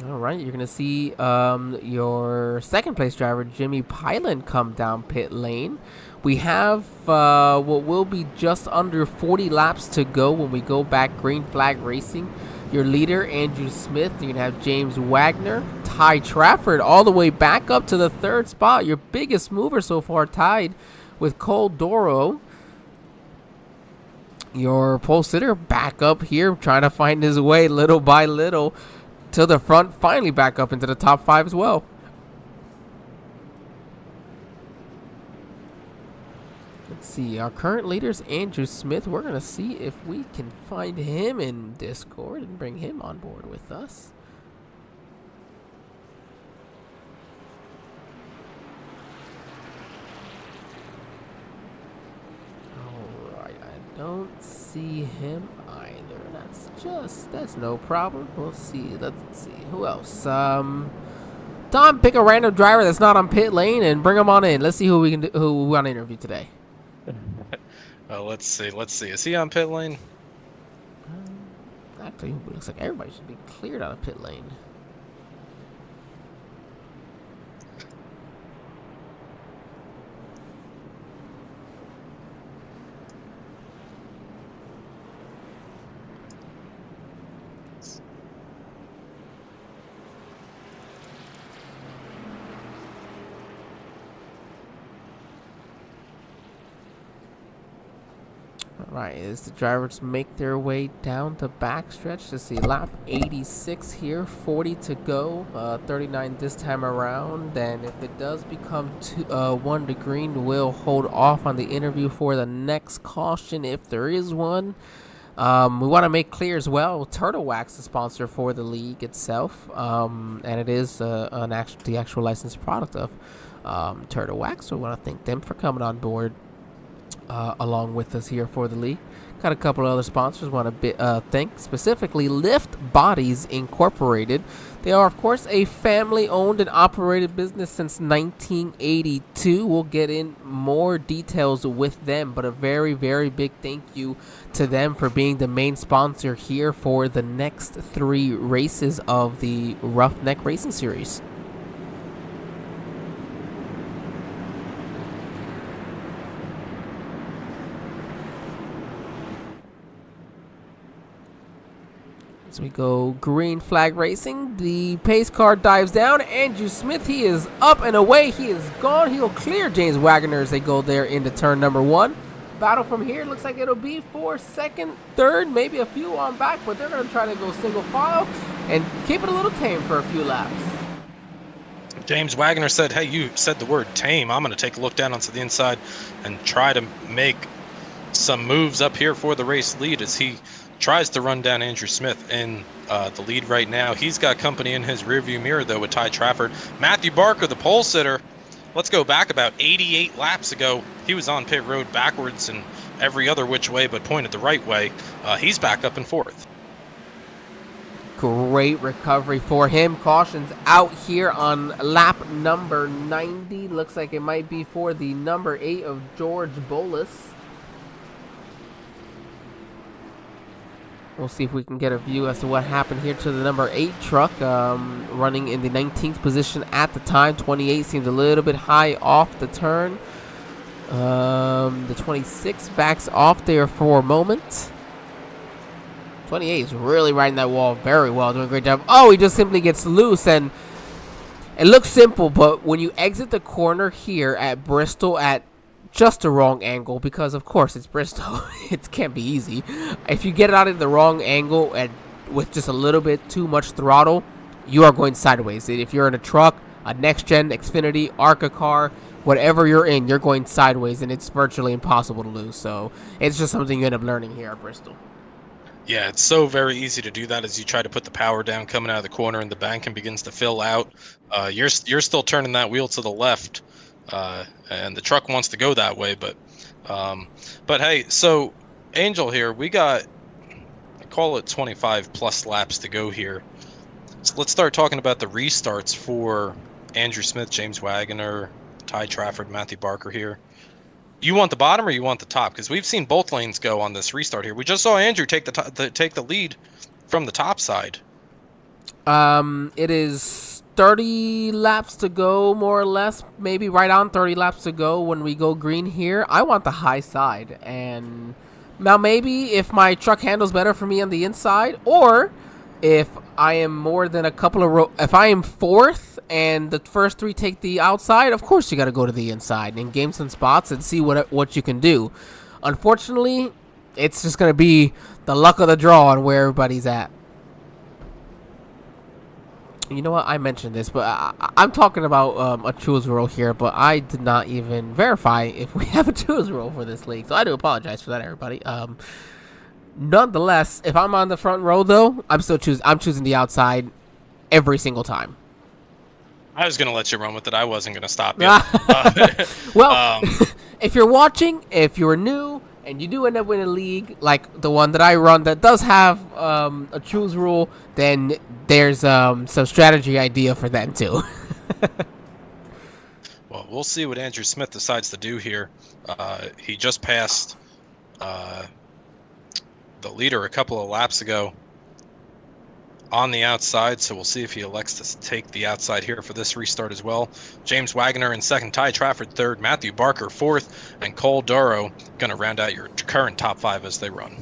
All right, you're going to see your second place driver, Jimmy Pylan, come down pit lane. We have what will be just under 40 laps to go when we go back green flag racing. Your leader, Andrew Smith. You're going to have James Wagner, Ty Trafford, all the way back up to the 3rd spot. Your biggest mover so far, tied with Cole Doro. Your pole sitter back up here, trying to find his way little by little to the front. Finally back up into the top 5 as well. Let's see, our current leader's Andrew Smith. We're going to see if we can find him in Discord and bring him on board with us. Alright, I don't see him either. That's no problem. We'll see. Let's see. Who else? Tom, pick a random driver that's not on pit lane and bring him on in. Let's see who we want to interview today. Let's see. Is he on pit lane? Actually, it looks like everybody should be cleared out of pit lane. Right, as the drivers make their way down the backstretch to see lap 86 here, 40 to go, 39 this time around. And if it does become 1 to green, we'll hold off on the interview for the next caution if there is one. We want to make clear as well, Turtle Wax is the sponsor for the league itself, and it is the actual licensed product of Turtle Wax. So we want to thank them for coming on board along with us here for the league. Got a couple of other sponsors. Want to thank specifically Lift Bodies Incorporated. They are, of course, a family-owned and operated business since 1982. We'll get in more details with them, but a very, very big thank you to them for being the main sponsor here for the next 3 races of the Roughneck Racing Series. As we go green flag racing, the pace car dives down. Andrew Smith, he is up and away. He is gone. He'll clear James Wagner as they go there into turn number 1. Battle from here looks like it'll be for 2nd, 3rd, maybe a few on back, but they're going to try to go single file and keep it a little tame for a few laps. James Wagner said, hey, you said the word tame. I'm going to take a look down onto the inside and try to make some moves up here for the race lead as he tries to run down Andrew Smith in the lead right now. He's got company in his rearview mirror, though, with Ty Trafford. Matthew Barker, the pole sitter, let's go back about 88 laps ago. He was on pit road backwards and every other which way but pointed the right way. He's back up in 4th. Great recovery for him. Caution's out here on lap number 90. Looks like it might be for the number 8 of George Bolus. We'll see if we can get a view as to what happened here to the number 8 truck, running in the 19th position at the time. 28 seems a little bit high off the turn. The 26 backs off there for a moment. 28 is really riding that wall very well, doing a great job. Oh, he just simply gets loose, and it looks simple, but when you exit the corner here at Bristol at just the wrong angle, because of course it's Bristol, it can't be easy. If you get it out of the wrong angle and with just a little bit too much throttle, you are going sideways. If you're in a truck, a next-gen, Xfinity, ARCA car, whatever you're in, you're going sideways, and it's virtually impossible to lose. So it's just something you end up learning here at Bristol. Yeah, it's so very easy to do that as you try to put the power down coming out of the corner and the bank and begins to fill out. You're still turning that wheel to the left, and the truck wants to go that way. But hey, so Angel here, we got, I call it 25 plus laps to go here. So let's start talking about the restarts for Andrew Smith, James Wagoner, Ty Trafford, Matthew Barker here. You want the bottom or you want the top? Because we've seen both lanes go on this restart here. We just saw Andrew take the lead from the top side. It is 30 laps to go, more or less, maybe right on 30 laps to go when we go green here. I want the high side, and now maybe if my truck handles better for me on the inside, or if I am more than a couple of if I am fourth and the first 3 take the outside, of course you got to go to the inside and game some spots and see what you can do. Unfortunately, it's just going to be the luck of the draw on where everybody's at. You know what? I mentioned this, but I'm talking about a choose roll here, but I did not even verify if we have a choose roll for this league, so I do apologize for that, everybody. Nonetheless, if I'm on the front row, though, I'm choosing the outside every single time. I was going to let you run with it. I wasn't going to stop you. Well, if you're watching, if you're new, and you do end up winning a league like the one that I run that does have a choose rule, then there's some strategy idea for that, too. Well, we'll see what Andrew Smith decides to do here. He just passed the leader a couple of laps ago on the outside, so we'll see if he elects to take the outside here for this restart as well. James Wagoner in second, Ty Trafford third, Matthew Barker fourth, and Cole Duro going to round out your current top 5 as they run.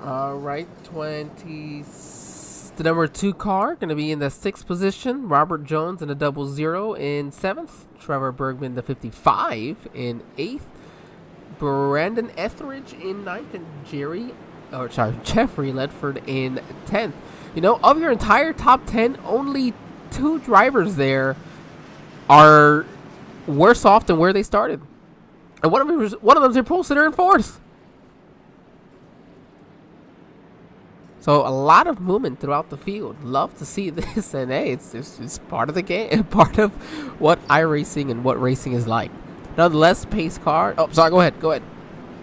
All right, the number 2 car going to be in the 6th position. Robert Jones in the 00 in 7th. Trevor Bergman, the 55 in 8th. Brandon Etheridge in 9th, and Jeffrey Ledford in 10th. You know, of your entire top 10, only 2 drivers there are worse off than where they started. And one of them's their pole sitter in 4th. So a lot of movement throughout the field. Love to see this, and hey, it's part of the game, part of what iRacing and what racing is like. Nonetheless, pace car. Oh, sorry. Go ahead.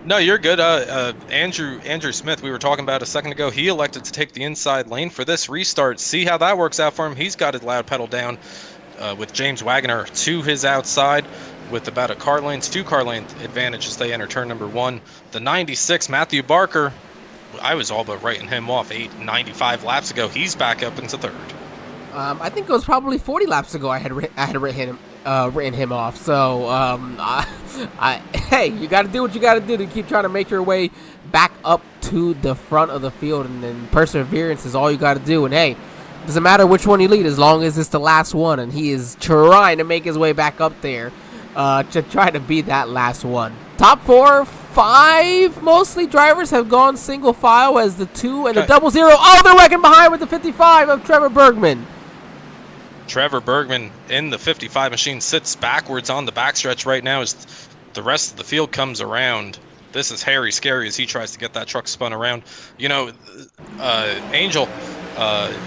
No, you're good. Andrew Smith, we were talking about a second ago. He elected to take the inside lane for this restart. See how that works out for him. He's got his loud pedal down with James Wagoner to his outside with about a 2-car lane advantage as they enter turn number 1. The 96, Matthew Barker, I was all but writing him off 95 laps ago. He's back up into 3rd. I think it was probably 40 laps ago I had written him off. So, hey, you got to do what you got to do to keep trying to make your way back up to the front of the field, and then perseverance is all you got to do. And hey, doesn't matter which one you lead as long as it's the last one, and he is trying to make his way back up there to try to be that last one. Top 4, 5 mostly drivers have gone single file as the 2 and the 00. Oh, they're wrecking behind with the 55 of Trevor Bergman. Trevor Bergman in the 55 machine sits backwards on the backstretch right now as the rest of the field comes around. This is hairy scary as he tries to get that truck spun around. You know, Angel,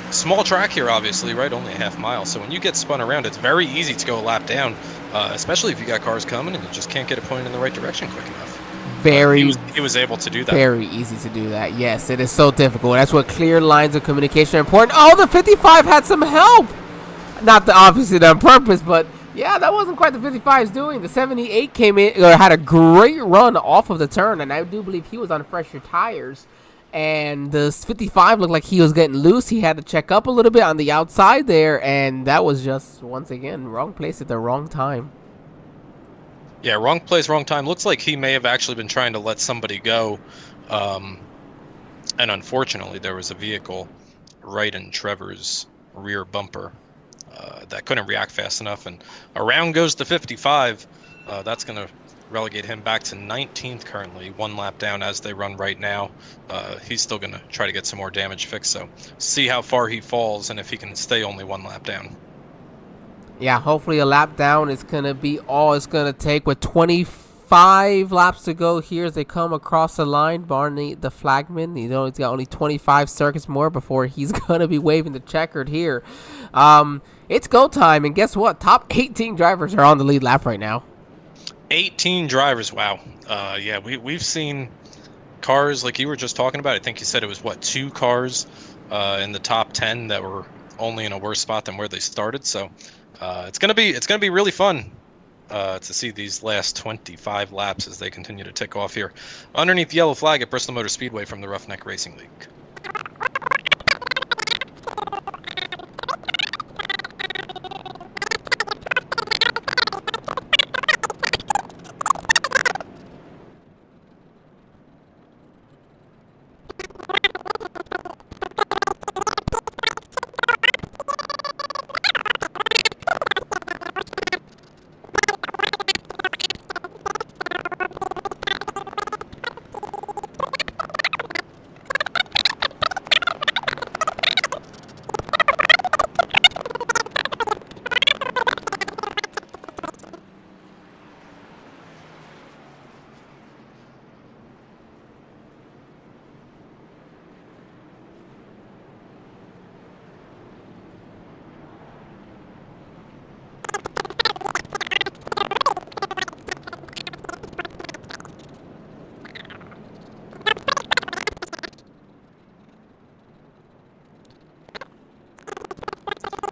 small track here, obviously, right? Only a half mile. So when you get spun around, it's very easy to go a lap down, especially if you got cars coming and you just can't get it pointed in the right direction quick enough. Very, he was able to do that. very easy to do that. Yes, it is so difficult. That's what clear lines of communication are important. Oh, the 55 had some help. Not obviously on purpose, but yeah, that wasn't quite the 55's doing. The 78 came in, or had a great run off of the turn, and I do believe he was on fresher tires. And the 55 looked like he was getting loose. He had to check up a little bit on the outside there, and that was just, once again, wrong place at the wrong time. Yeah, wrong place, wrong time. Looks like he may have actually been trying to let somebody go. And unfortunately, there was a vehicle right in Trevor's rear bumper that couldn't react fast enough. And around goes the 55. That's going to relegate him back to 19th currently, 1 lap down as they run right now. He's still going to try to get some more damage fixed. So see how far he falls and if he can stay only 1 lap down. Yeah, hopefully a lap down is going to be all it's going to take with 25 laps to go here as they come across the line. Barney, the flagman, he's got only 25 circuits more before he's going to be waving the checkered here. It's go time, and guess what? Top 18 drivers are on the lead lap right now. 18 drivers, wow. Yeah, we've seen cars like you were just talking about. I think you said it was, 2 cars in the top 10 that were only in a worse spot than where they started. So it's gonna be really fun to see these last 25 laps as they continue to tick off here underneath the yellow flag at Bristol Motor Speedway from the Roughneck Racing League.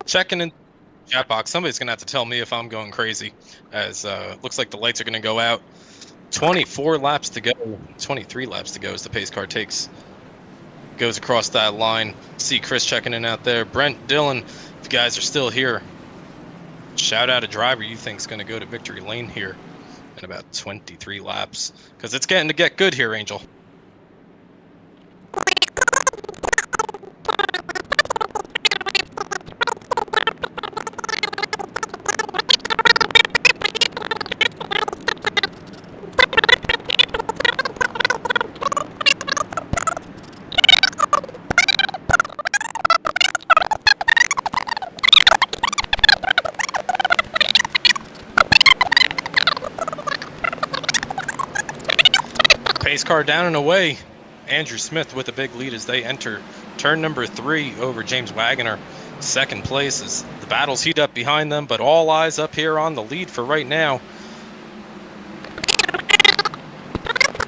Checking in chat box. Somebody's gonna have to tell me if I'm going crazy, as looks like the lights are gonna go out. 24 laps to go, 23 laps to go as the pace car goes across that line. See Chris checking in out there. Brent, Dylan, if you guys are still here, shout out a driver you think's gonna go to victory lane here in about 23 laps, because it's getting to get good here, Angel. Pace car down and away. Andrew Smith with a big lead as they enter turn number 3 over James Wagoner. Second place as the battles heat up behind them, but all eyes up here on the lead for right now.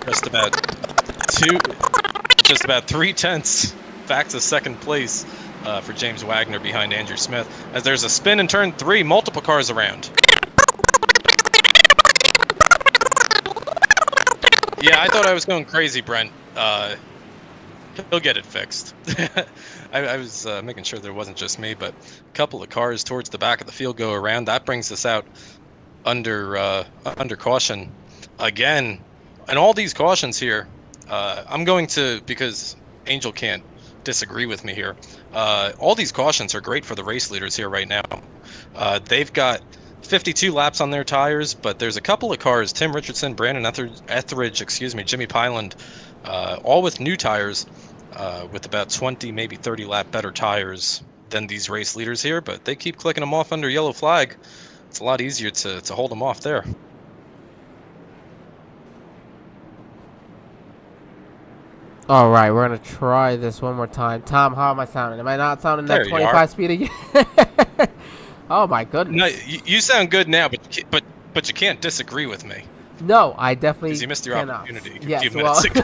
Just about 3/10 back to second place for James Wagner behind Andrew Smith. As there's a spin in turn 3, multiple cars around. Yeah, I thought I was going crazy, Brent. He'll get it fixed. I was making sure there wasn't just me, but a couple of cars towards the back of the field go around. That brings us out under caution again. And all these cautions here, I'm going to, because Angel can't disagree with me here, all these cautions are great for the race leaders here right now. They've got 52 laps on their tires, but there's a couple of cars, Tim Richardson, Brandon Etheridge, Jimmy Pyland, all with new tires, with about 20, maybe 30 lap better tires than these race leaders here, but they keep clicking them off under yellow flag. It's a lot easier to hold them off there. All right, we're going to try this one more time. Tom, how am I sounding? Am I not sounding that 25 speed again? Oh, my goodness. No, you sound good now, but you can't disagree with me. No, I definitely Because you missed your cannot. opportunity a Yes, few minutes ago.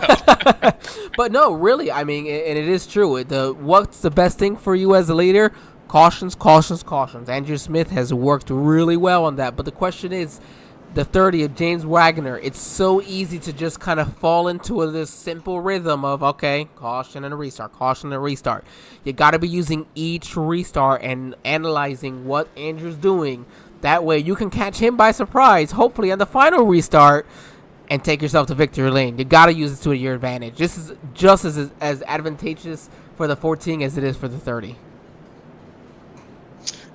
but no, really, I mean, and it is true. What's the best thing for you as a leader? Cautions, cautions, cautions. Andrew Smith has worked really well on that. But the question is, the 30 of James Wagner, it's so easy to just kind of fall into this simple rhythm of, okay, caution and a restart, caution and a restart. You got to be using each restart and analyzing what Andrew's doing. That way you can catch him by surprise, hopefully on the final restart, and take yourself to victory lane. You got to use it to your advantage. This is just as advantageous for the 14 as it is for the 30.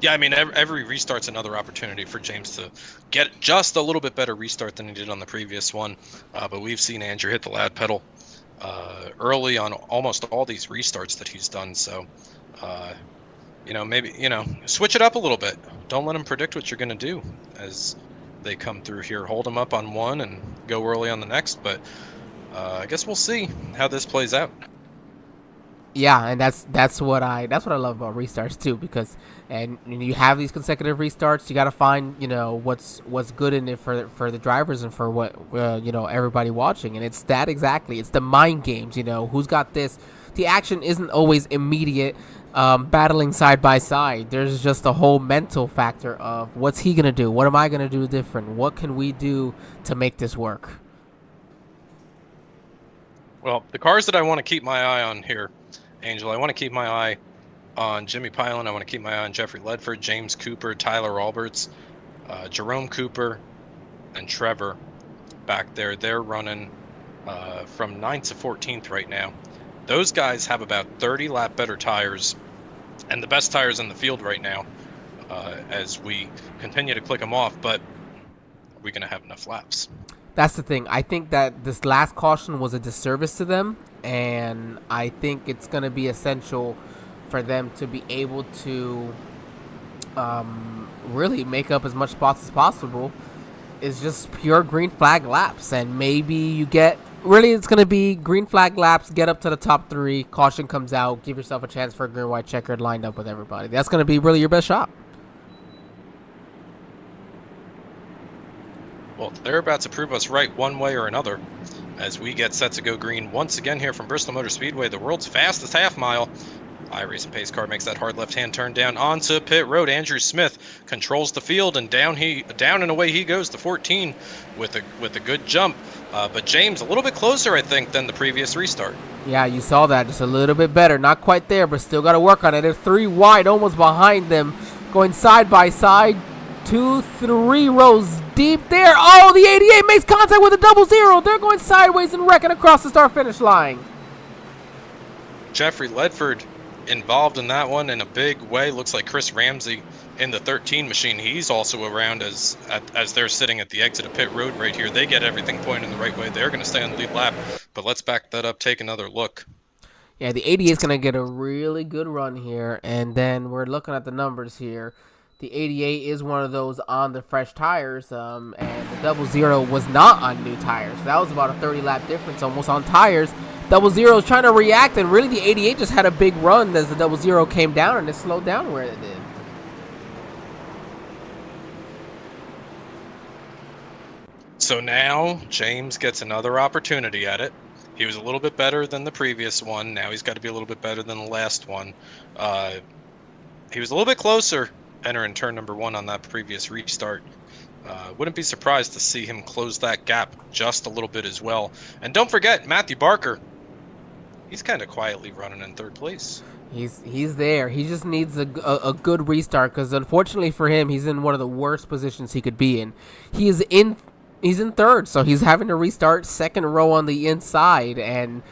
Yeah, I mean, every restart's another opportunity for James to get just a little bit better restart than he did on the previous one. But we've seen Andrew hit the lad pedal early on almost all these restarts that he's done. So, maybe, switch it up a little bit. Don't let him predict what you're going to do as they come through here. Hold him up on one and go early on the next. But I guess we'll see how this plays out. Yeah, and that's what I love about restarts too, because you have these consecutive restarts. You got to find what's good in it for the drivers and for what everybody watching, and it's that exactly. It's the mind games. Who's got this. The action isn't always immediate. Battling side by side, there's just a whole mental factor of what's he gonna do, what am I gonna do different, what can we do to make this work. Well, the cars that I want to keep my eye on here, Angel, I want to keep my eye on Jimmy Pilen. I want to keep my eye on Jeffrey Ledford, James Cooper, Tyler Alberts, Jerome Cooper, and Trevor back there. They're running from 9th to 14th right now. Those guys have about 30 lap better tires and the best tires in the field right now as we continue to click them off. But are we going to have enough laps? That's the thing. I think that this last caution was a disservice to them, and I think it's going to be essential for them to be able to really make up as much spots as possible. It's just pure green flag laps, and maybe you get... Really, it's going to be green flag laps, get up to the top 3, caution comes out, give yourself a chance for a green, white, checkered lined up with everybody. That's going to be really your best shot. Well, they're about to prove us right one way or another as we get set to go green once again here from Bristol Motor Speedway, the world's fastest half mile. iRacing pace car makes that hard left-hand turn down onto pit road. Andrew Smith controls the field, and down and away he goes to 14 with a good jump. But James a little bit closer, I think, than the previous restart. Yeah, you saw that. Just a little bit better. Not quite there, but still got to work on it. They're 3 wide, almost behind them, going side by side. 2, 3 rows deep there. Oh, the 88 makes contact with a 00. They're going sideways and wrecking across the start-finish line. Jeffrey Ledford involved in that one in a big way. Looks like Chris Ramsey in the 13 machine. He's also around as they're sitting at the exit of pit road right here. They get everything pointing the right way. They're going to stay on the lead lap, but let's back that up, take another look. Yeah, the 88 is going to get a really good run here, and then we're looking at the numbers here. The 88 is one of those on the fresh tires, and the 00 was not on new tires. So that was about a 30-lap difference almost on tires. 00 is trying to react, and really the 88 just had a big run as the 00 came down, and it slowed down where it did. So now James gets another opportunity at it. He was a little bit better than the previous one. Now he's got to be a little bit better than the last one. He was a little bit closer entering turn number 1 on that previous restart. Wouldn't be surprised to see him close that gap just a little bit as well. And don't forget, Matthew Barker, he's kind of quietly running in 3rd place. He's there. He just needs a good restart, because unfortunately for him, he's in one of the worst positions he could be in. He's in 3rd, so he's having to restart 2nd row on the inside, and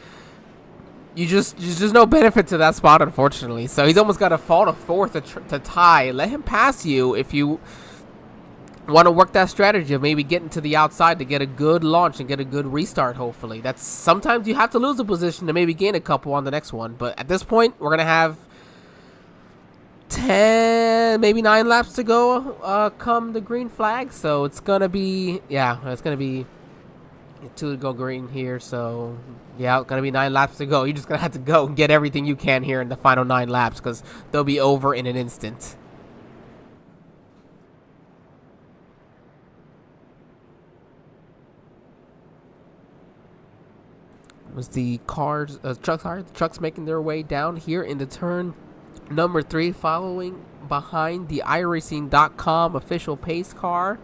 there's just no benefit to that spot, unfortunately. So he's almost got to fall to 4th to tie. Let him pass you if you want to work that strategy of maybe getting to the outside to get a good launch and get a good restart, hopefully. That's sometimes you have to lose a position to maybe gain a couple on the next one. But at this point, we're going to have 10, maybe 9 laps to go come the green flag. So it's going to be, it's going to be 2 to go green here. So yeah, it's going to be 9 laps to go. You're just going to have to go and get everything you can here in the final 9 laps, because they'll be over in an instant. was the trucks making their way down here in the turn number 3, following behind the iRacing.com official pace car.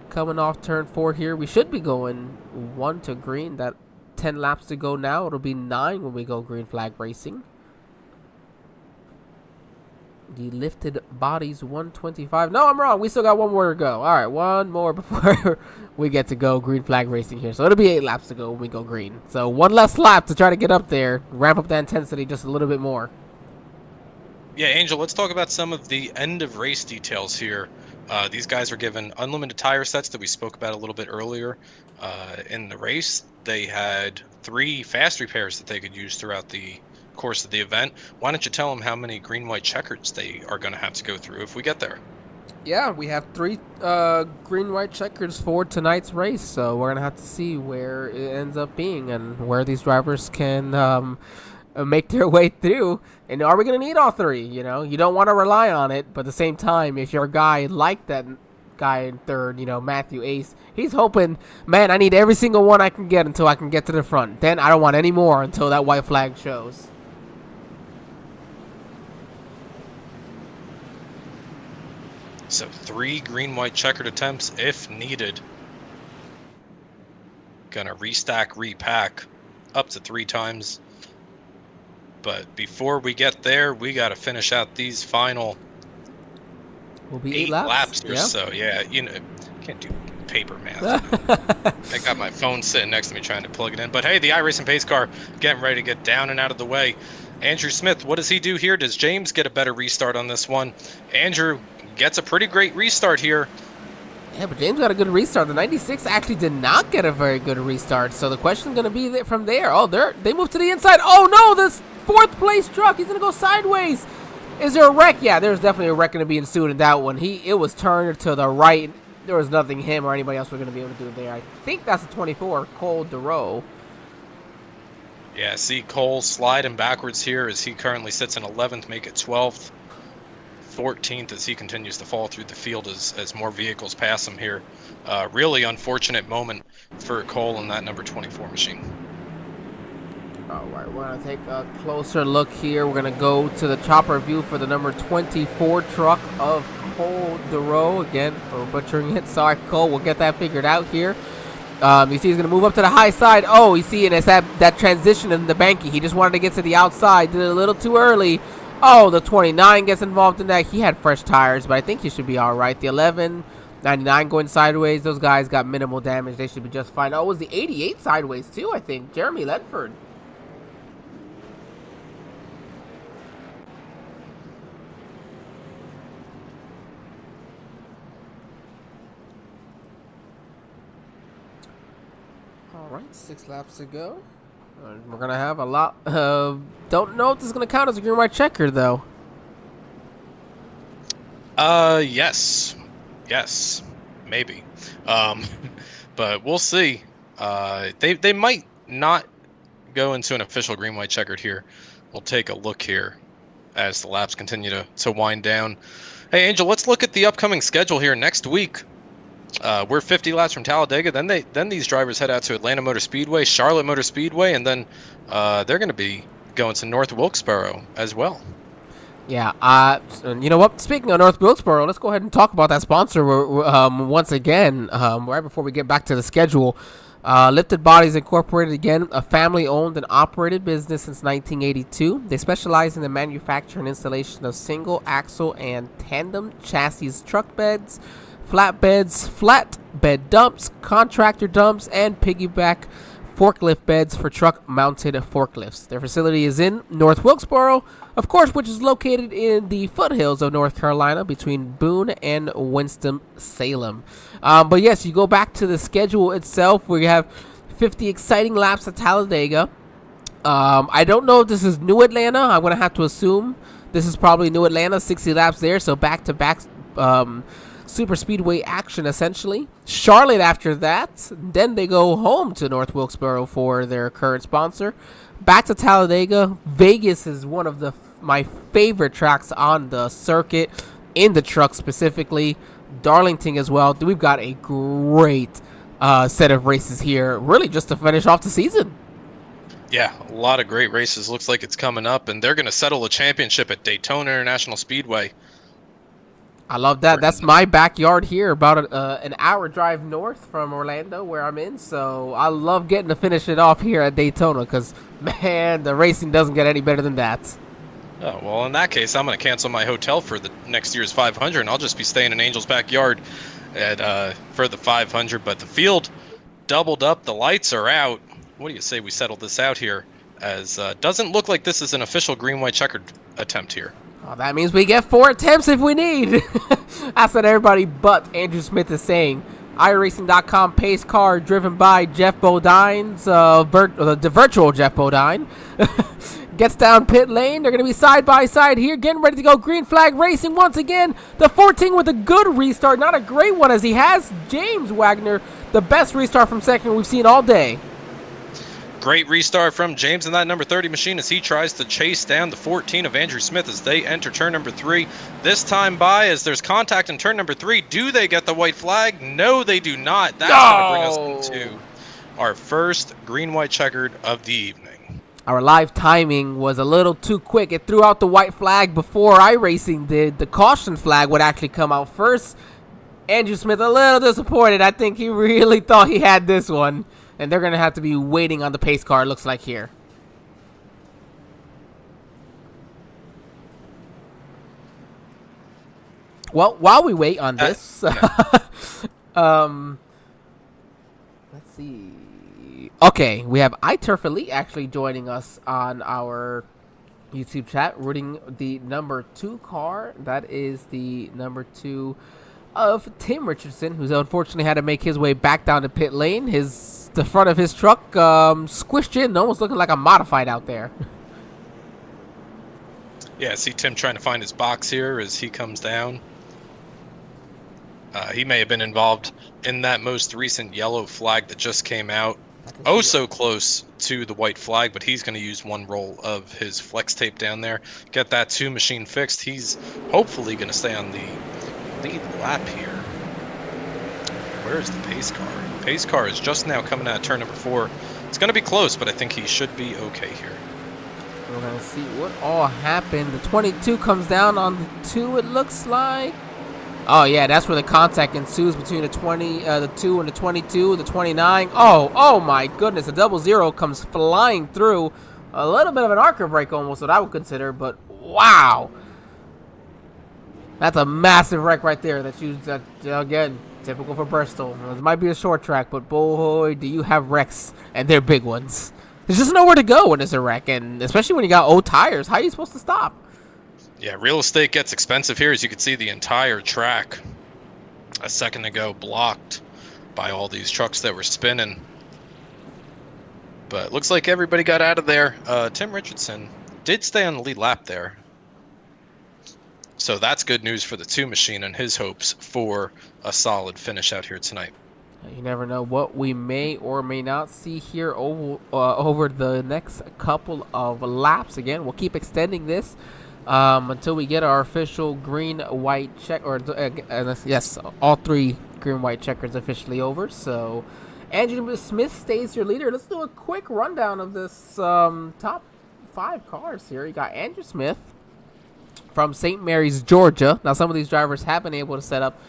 Coming off turn 4 here, we should be going 1 to green. That 10 laps to go now. It'll be 9 when we go green flag racing. The lifted bodies 125. No, I'm wrong. We still got 1 more to go. All right, 1 more before we get to go green flag racing here. So it'll be 8 laps to go when we go green. So 1 less lap to try to get up there, ramp up that intensity just a little bit more. Yeah, Angel, let's talk about some of the end of race details here. These guys were given unlimited tire sets that we spoke about a little bit earlier in the race. They had 3 fast repairs that they could use throughout the course of the event. Why don't you tell them how many green-white checkers they are going to have to go through if we get there? Yeah, we have 3 green-white checkers for tonight's race, so we're going to have to see where it ends up being and where these drivers can make their way through. And are we going to need all 3? You know, you don't want to rely on it, but at the same time, if you're a guy like that guy in third, you know, Matthew Ace, he's hoping, man, I need every single one I can get until I can get to the front. Then I don't want any more until that white flag shows. So 3 green-white checkered attempts if needed. Gonna restack, repack up to 3 times. But before we get there, we got to finish out these final Will be 8 laps or so. Yeah, you know, can't do paper math. I got my phone sitting next to me trying to plug it in. But hey, the iRacing pace car getting ready to get down and out of the way. Andrew Smith, what does he do here? Does James get a better restart on this one? Andrew gets a pretty great restart here. Yeah, but James got a good restart. The 96 actually did not get a very good restart. So the question is going to be that from there. Oh, they moved to the inside. Oh, no, this 4th place truck. He's going to go sideways. Is there a wreck? Yeah, there's definitely a wreck going to be ensued in that one. It was turned to the right. There was nothing him or anybody else was going to be able to do there. I think that's a 24, Cole DeRoe. Yeah, see Cole sliding backwards here as he currently sits in 11th, make it 12th. 14th as he continues to fall through the field as more vehicles pass him here. Really unfortunate moment for Cole in that number 24 machine. All right, we're going to take a closer look here. We're going to go to the chopper view for the number 24 truck of Cole DeRoe. Again, we're butchering it. Sorry, Cole. We'll get that figured out here. You see he's going to move up to the high side. Oh, you see, and it's that transition in the banky. He just wanted to get to the outside. Did it a little too early. Oh, the 29 gets involved in that. He had fresh tires, but I think he should be all right. The 11, 99 going sideways. Those guys got minimal damage. They should be just fine. Oh, it was the 88 sideways, too, I think. Jeremy Ledford. All right, 6 laps to go. We're going to have a lot of... Don't know if this is going to count as a green-white checker, though. Yes. Yes. Maybe. But we'll see. They might not go into an official green-white checkered here. We'll take a look here as the laps continue to wind down. Hey, Angel, let's look at the upcoming schedule here next week. We're 50 laps from Talladega. Then these drivers head out to Atlanta Motor Speedway, Charlotte Motor Speedway, and then they're going to be going to North Wilkesboro as well. Yeah, and you know what? Speaking of North Wilkesboro, let's go ahead and talk about that sponsor once again, right before we get back to the schedule. Lifted Bodies Incorporated, again, a family-owned and operated business since 1982. They specialize in the manufacture and installation of single axle and tandem chassis truck beds, flatbeds, flatbed dumps, contractor dumps, and piggyback forklift beds for truck-mounted forklifts. Their facility is in North Wilkesboro, of course, which is located in the foothills of North Carolina between Boone and Winston-Salem. But yes, you go back to the schedule itself. We have 50 exciting laps at Talladega. I don't know if this is New Atlanta. I'm going to have to assume this is probably New Atlanta, 60 laps there, so back-to-back super speedway action, essentially. Charlotte after that. Then they go home to North Wilkesboro for their current sponsor. Back to Talladega. Vegas is one of my favorite tracks on the circuit, in the truck specifically. Darlington as well. We've got a great set of races here, really just to finish off the season. Yeah, a lot of great races. Looks like it's coming up, and they're going to settle a championship at Daytona International Speedway. I love that. That's my backyard here, about an hour drive north from Orlando, where I'm in. So I love getting to finish it off here at Daytona because, man, the racing doesn't get any better than that. Oh, well, in that case, I'm going to cancel my hotel for the next year's 500, and I'll just be staying in Angel's backyard for the 500. But the field doubled up. The lights are out. What do you say we settle this out here? As doesn't look like this is an official green-white checkered attempt here. Oh, that means we get 4 attempts if we need. That's what everybody but Andrew Smith is saying. iRacing.com pace car driven by Jeff Bodine's, the virtual Jeff Bodine. Gets down pit lane. They're going to be side by side here, getting ready to go. Green flag racing once again. The 14 with a good restart. Not a great one, as he has James Wagner, the best restart from second we've seen all day. Great restart from James in that number 30 machine as he tries to chase down the 14 of Andrew Smith as they enter turn number 3. This time by as there's contact in turn number 3. Do they get the white flag? No, they do not. That's going to bring us into our first green-white checkered of the evening. Our live timing was a little too quick. It threw out the white flag before iRacing did. The caution flag would actually come out first. Andrew Smith a little disappointed. I think he really thought he had this one. And they're going to have to be waiting on the pace car, it looks like here. Well, while we wait on this, let's see. Okay, we have iTurf Elite actually joining us on our YouTube chat, rooting the number 2 car. That is the number 2 of Tim Richardson, who's unfortunately had to make his way back down to pit lane. The front of his truck squished in, almost looking like a modified out there. Yeah, see Tim trying to find his box here as he comes down. He may have been involved in that most recent yellow flag that just came out. Oh, so close to the white flag, but he's going to use one roll of his flex tape down there. Get that 2 machine fixed. He's hopefully going to stay on the lead lap here. Where's the pace car? Pace car is just now coming out of turn number 4. It's going to be close, but I think he should be okay here. We're going to see what all happened. The 22 comes down on the 2, it looks like. Oh, yeah, that's where the contact ensues between the 2 and the 22, the 29. Oh my goodness. The 00 comes flying through. A little bit of an arc break almost, what I would consider, but wow. That's a massive wreck right there. Again, typical for Bristol. It might be a short track, but boy, do you have wrecks, and they're big ones. There's just nowhere to go when there's a wreck, and especially when you got old tires. How are you supposed to stop? Yeah, real estate gets expensive here. As you can see, the entire track a second ago blocked by all these trucks that were spinning. But looks like everybody got out of there. Tim Richardson did stay on the lead lap there. So that's good news for the 2 machine and his hopes for a solid finish out here tonight. You never know what we may or may not see here over the next couple of laps. Again, we'll keep extending this until we get our official green-white check. Yes, all 3 green-white checkers officially over. So Andrew Smith stays your leader. Let's do a quick rundown of this top 5 cars here. You got Andrew Smith from St. Mary's, Georgia. Now, some of these drivers have been able to set up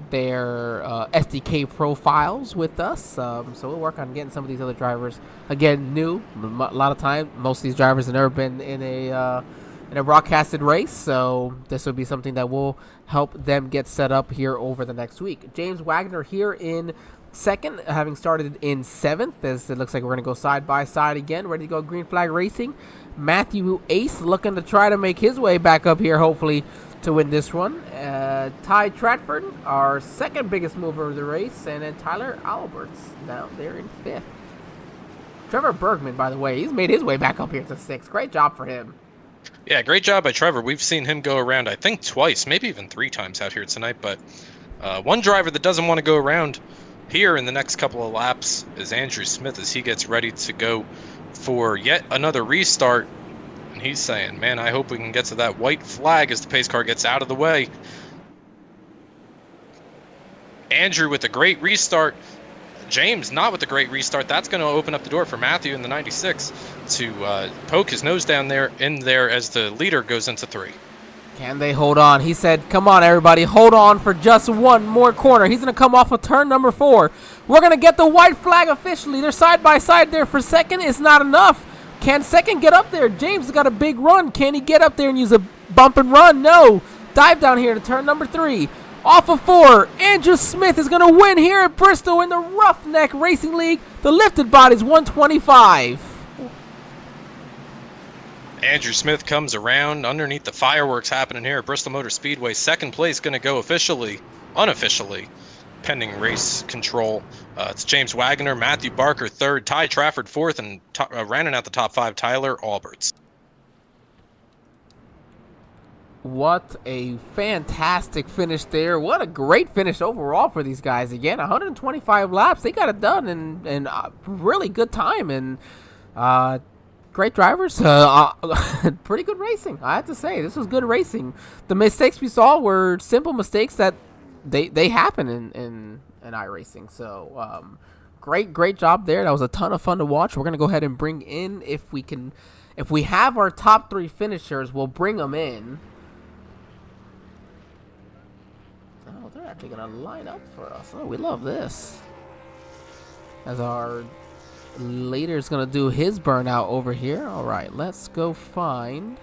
their SDK profiles with us. So we'll work on getting some of these other drivers, again, new. A lot of time, most of these drivers have never been in a broadcasted race. So this will be something that will help them get set up here over the next week. James Wagner here in second, having started in 7th, as it looks like we're going to go side by side again, ready to go green flag racing. Matthew Ace looking to try to make his way back up here, hopefully, to win this one. Ty Tratford, our second biggest mover of the race, and then Tyler Alberts down there in 5th. Trevor Bergman, by the way, he's made his way back up here to 6th. Great job for him. Yeah, great job by Trevor. We've seen him go around, I think, twice, maybe even 3 times out here tonight. But one driver that doesn't want to go around here in the next couple of laps is Andrew Smith as he gets ready to go for yet another restart. And he's saying, man, I hope we can get to that white flag as the pace car gets out of the way. Andrew with a great restart. James, not with a great restart. That's going to open up the door for Matthew in the 96 to poke his nose down there as the leader goes into 3. Can they hold on? He said, come on, everybody, hold on for just one more corner. He's going to come off of turn number 4. We're going to get the white flag officially. They're side by side there for second. It's not enough. Can second get up there? James has got a big run. Can he get up there and use a bump and run? No. Dive down here to turn number 3. Off of 4, Andrew Smith is going to win here at Bristol in the Roughneck Racing League. The lifted body's 125. Andrew Smith comes around underneath the fireworks happening here at Bristol Motor Speedway. Second place going to go unofficially, pending race control. It's James Wagner, Matthew Barker third, Ty Trafford fourth, and rounding out the top 5, Tyler Alberts. What a fantastic finish there. What a great finish overall for these guys. Again, 125 laps. They got it done in really good time. And great drivers. Pretty good racing, I have to say. This was good racing. The mistakes we saw were simple mistakes that they happen in iRacing. So great job there. That was a ton of fun to watch. We're going to go ahead and bring in, if we have our top 3 finishers, we'll bring them in. Oh, they're actually going to line up for us. Oh, we love this. As our leader is going to do his burnout over here. All right, let's go find.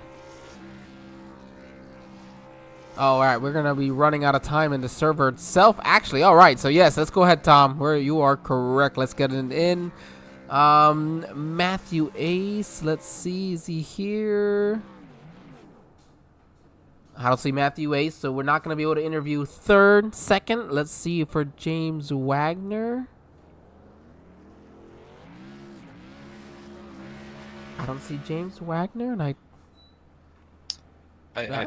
Oh, all right, we're going to be running out of time in the server itself. Actually, all right, so yes, let's go ahead, Tom. You are correct. Let's get it in. Matthew Ace. Let's see. Is he here? I don't see Matthew Ace, so we're not going to be able to interview third, second. Let's see for James Wagner. I don't see James Wagner, and I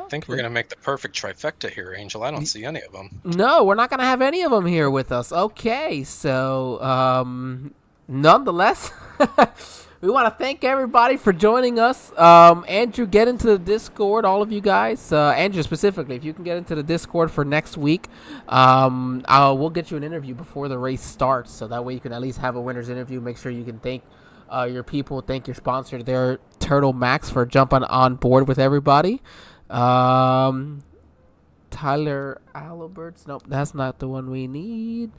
think we're going to make the perfect trifecta here, Angel. I don't see any of them. No, we're not going to have any of them here with us. Okay, so nonetheless, we want to thank everybody for joining us. Andrew, get into the Discord, all of you guys. Andrew specifically, if you can get into the Discord for next week, we'll get you an interview before the race starts, so that way you can at least have a winner's interview. Make sure you can thank your people, thank your sponsor there, Turtle Max, for jumping on board with everybody. Tyler Alberts, nope, that's not the one we need.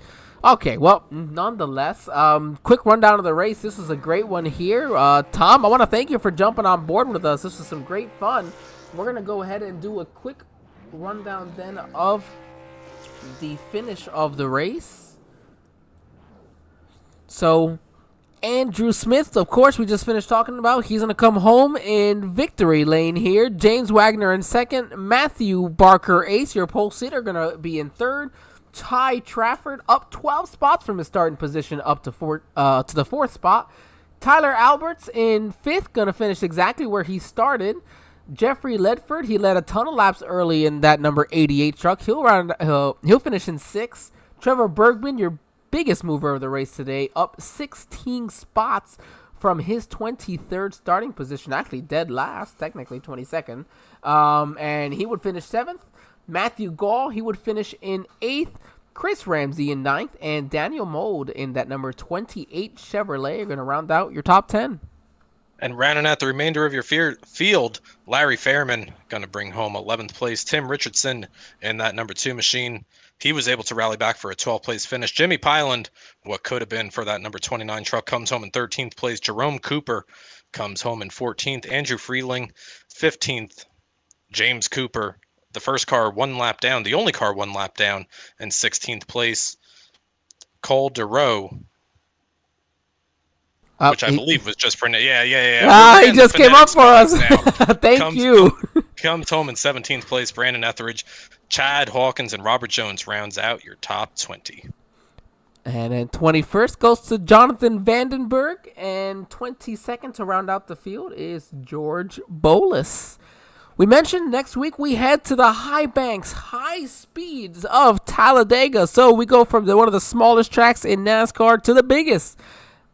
Okay, well, nonetheless, quick rundown of the race. This is a great one here. Tom, I want to thank you for jumping on board with us. This was some great fun. We're going to go ahead and do a quick rundown then of the finish of the race. So Andrew Smith, of course, we just finished talking about. He's going to come home in victory lane here. James Wagner in second. Matthew Barker, ace. Your pole sitter, going to be in third. Ty Trafford up 12 spots from his starting position up to the 4th spot. Tyler Alberts in 5th, going to finish exactly where he started. Jeffrey Ledford, he led a ton of laps early in that number 88 truck. He'll finish in 6th. Trevor Bergman, your biggest mover of the race today, up 16 spots from his 23rd starting position, actually dead last, technically 22nd, and he would finish 7th. Matthew Gall, he would finish in 8th. Chris Ramsey in 9th, and Daniel Mold in that number 28 Chevrolet are going to round out your top 10. And rounding out the remainder of your field, Larry Fairman going to bring home 11th place. Tim Richardson in that number 2 machine. He was able to rally back for a 12th place finish. Jimmy Pyland, what could have been for that number 29 truck, comes home in 13th place. Jerome Cooper comes home in 14th. Andrew Freeling, 15th. James Cooper, the first car 1 lap down, the only car 1 lap down, in 16th place. Cole DeRoe, which I believe was just for... Yeah. He just came up for us. Thank you. Comes home in 17th place. Brandon Etheridge, Chad Hawkins, and Robert Jones rounds out your top 20. And then 21st goes to Jonathan Vandenberg, and 22nd to round out the field is George Bolus. We mentioned next week we head to the high banks, high speeds of Talladega. So we go from one of the smallest tracks in NASCAR to the biggest.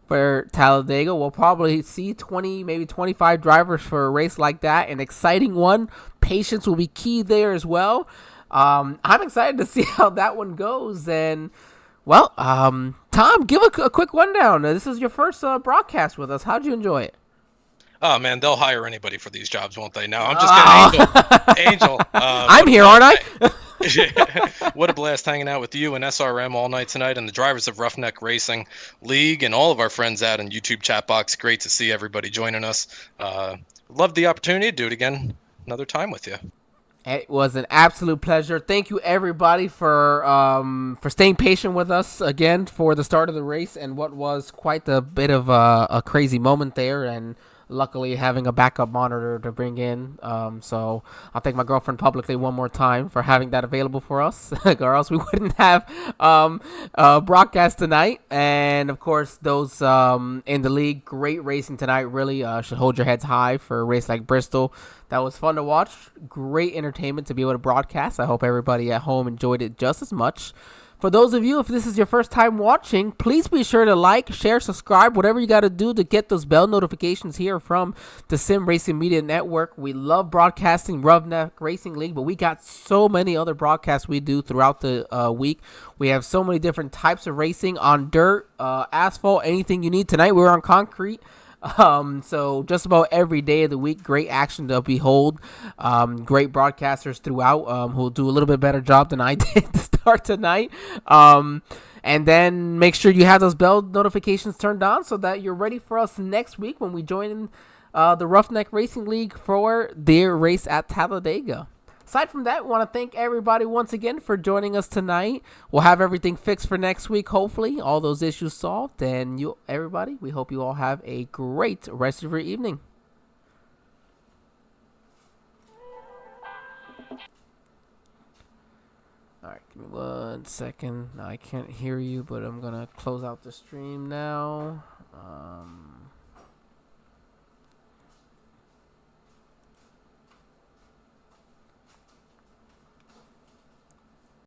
For Talladega, we'll probably see 20, maybe 25 drivers for a race like that. An exciting one. Patience will be key there as well. I'm excited to see how that one goes. And Well, Tom, give a quick rundown. This is your first broadcast with us. How'd you enjoy it? Oh man, they'll hire anybody for these jobs, won't they? No, I'm just kidding, Angel. I'm here, aren't I? What a blast hanging out with you and SRM all night tonight, and the drivers of Roughneck Racing League, and all of our friends out in YouTube chat box. Great to see everybody joining us. Love the opportunity to do it again another time with you. It was an absolute pleasure. Thank you, everybody, for staying patient with us again for the start of the race and what was quite a bit of a crazy moment there. And luckily, having a backup monitor to bring in. So I'll thank my girlfriend publicly one more time for having that available for us, or else we wouldn't have broadcast tonight. And of course, those in the league, great racing tonight. Really should hold your heads high for a race like Bristol. That was fun to watch. Great entertainment to be able to broadcast. I hope everybody at home enjoyed it just as much. For those of you, if this is your first time watching, please be sure to like, share, subscribe, whatever you got to do to get those bell notifications here from the Sim Racing Media Network. We love broadcasting Roughneck Racing League, but we got so many other broadcasts we do throughout the week. We have so many different types of racing on dirt, asphalt, anything you need. Tonight we're on concrete. So just about every day of the week, great action to behold. Great broadcasters throughout, who'll do a little bit better job than I did to start tonight. And then make sure you have those bell notifications turned on so that you're ready for us next week when we join the Roughneck Racing League for their race at Talladega. Aside from that, I want to thank everybody once again for joining us tonight. We'll have everything fixed for next week, hopefully. All those issues solved. And everybody, we hope you all have a great rest of your evening. All right, give me 1 second. I can't hear you, but I'm going to close out the stream now.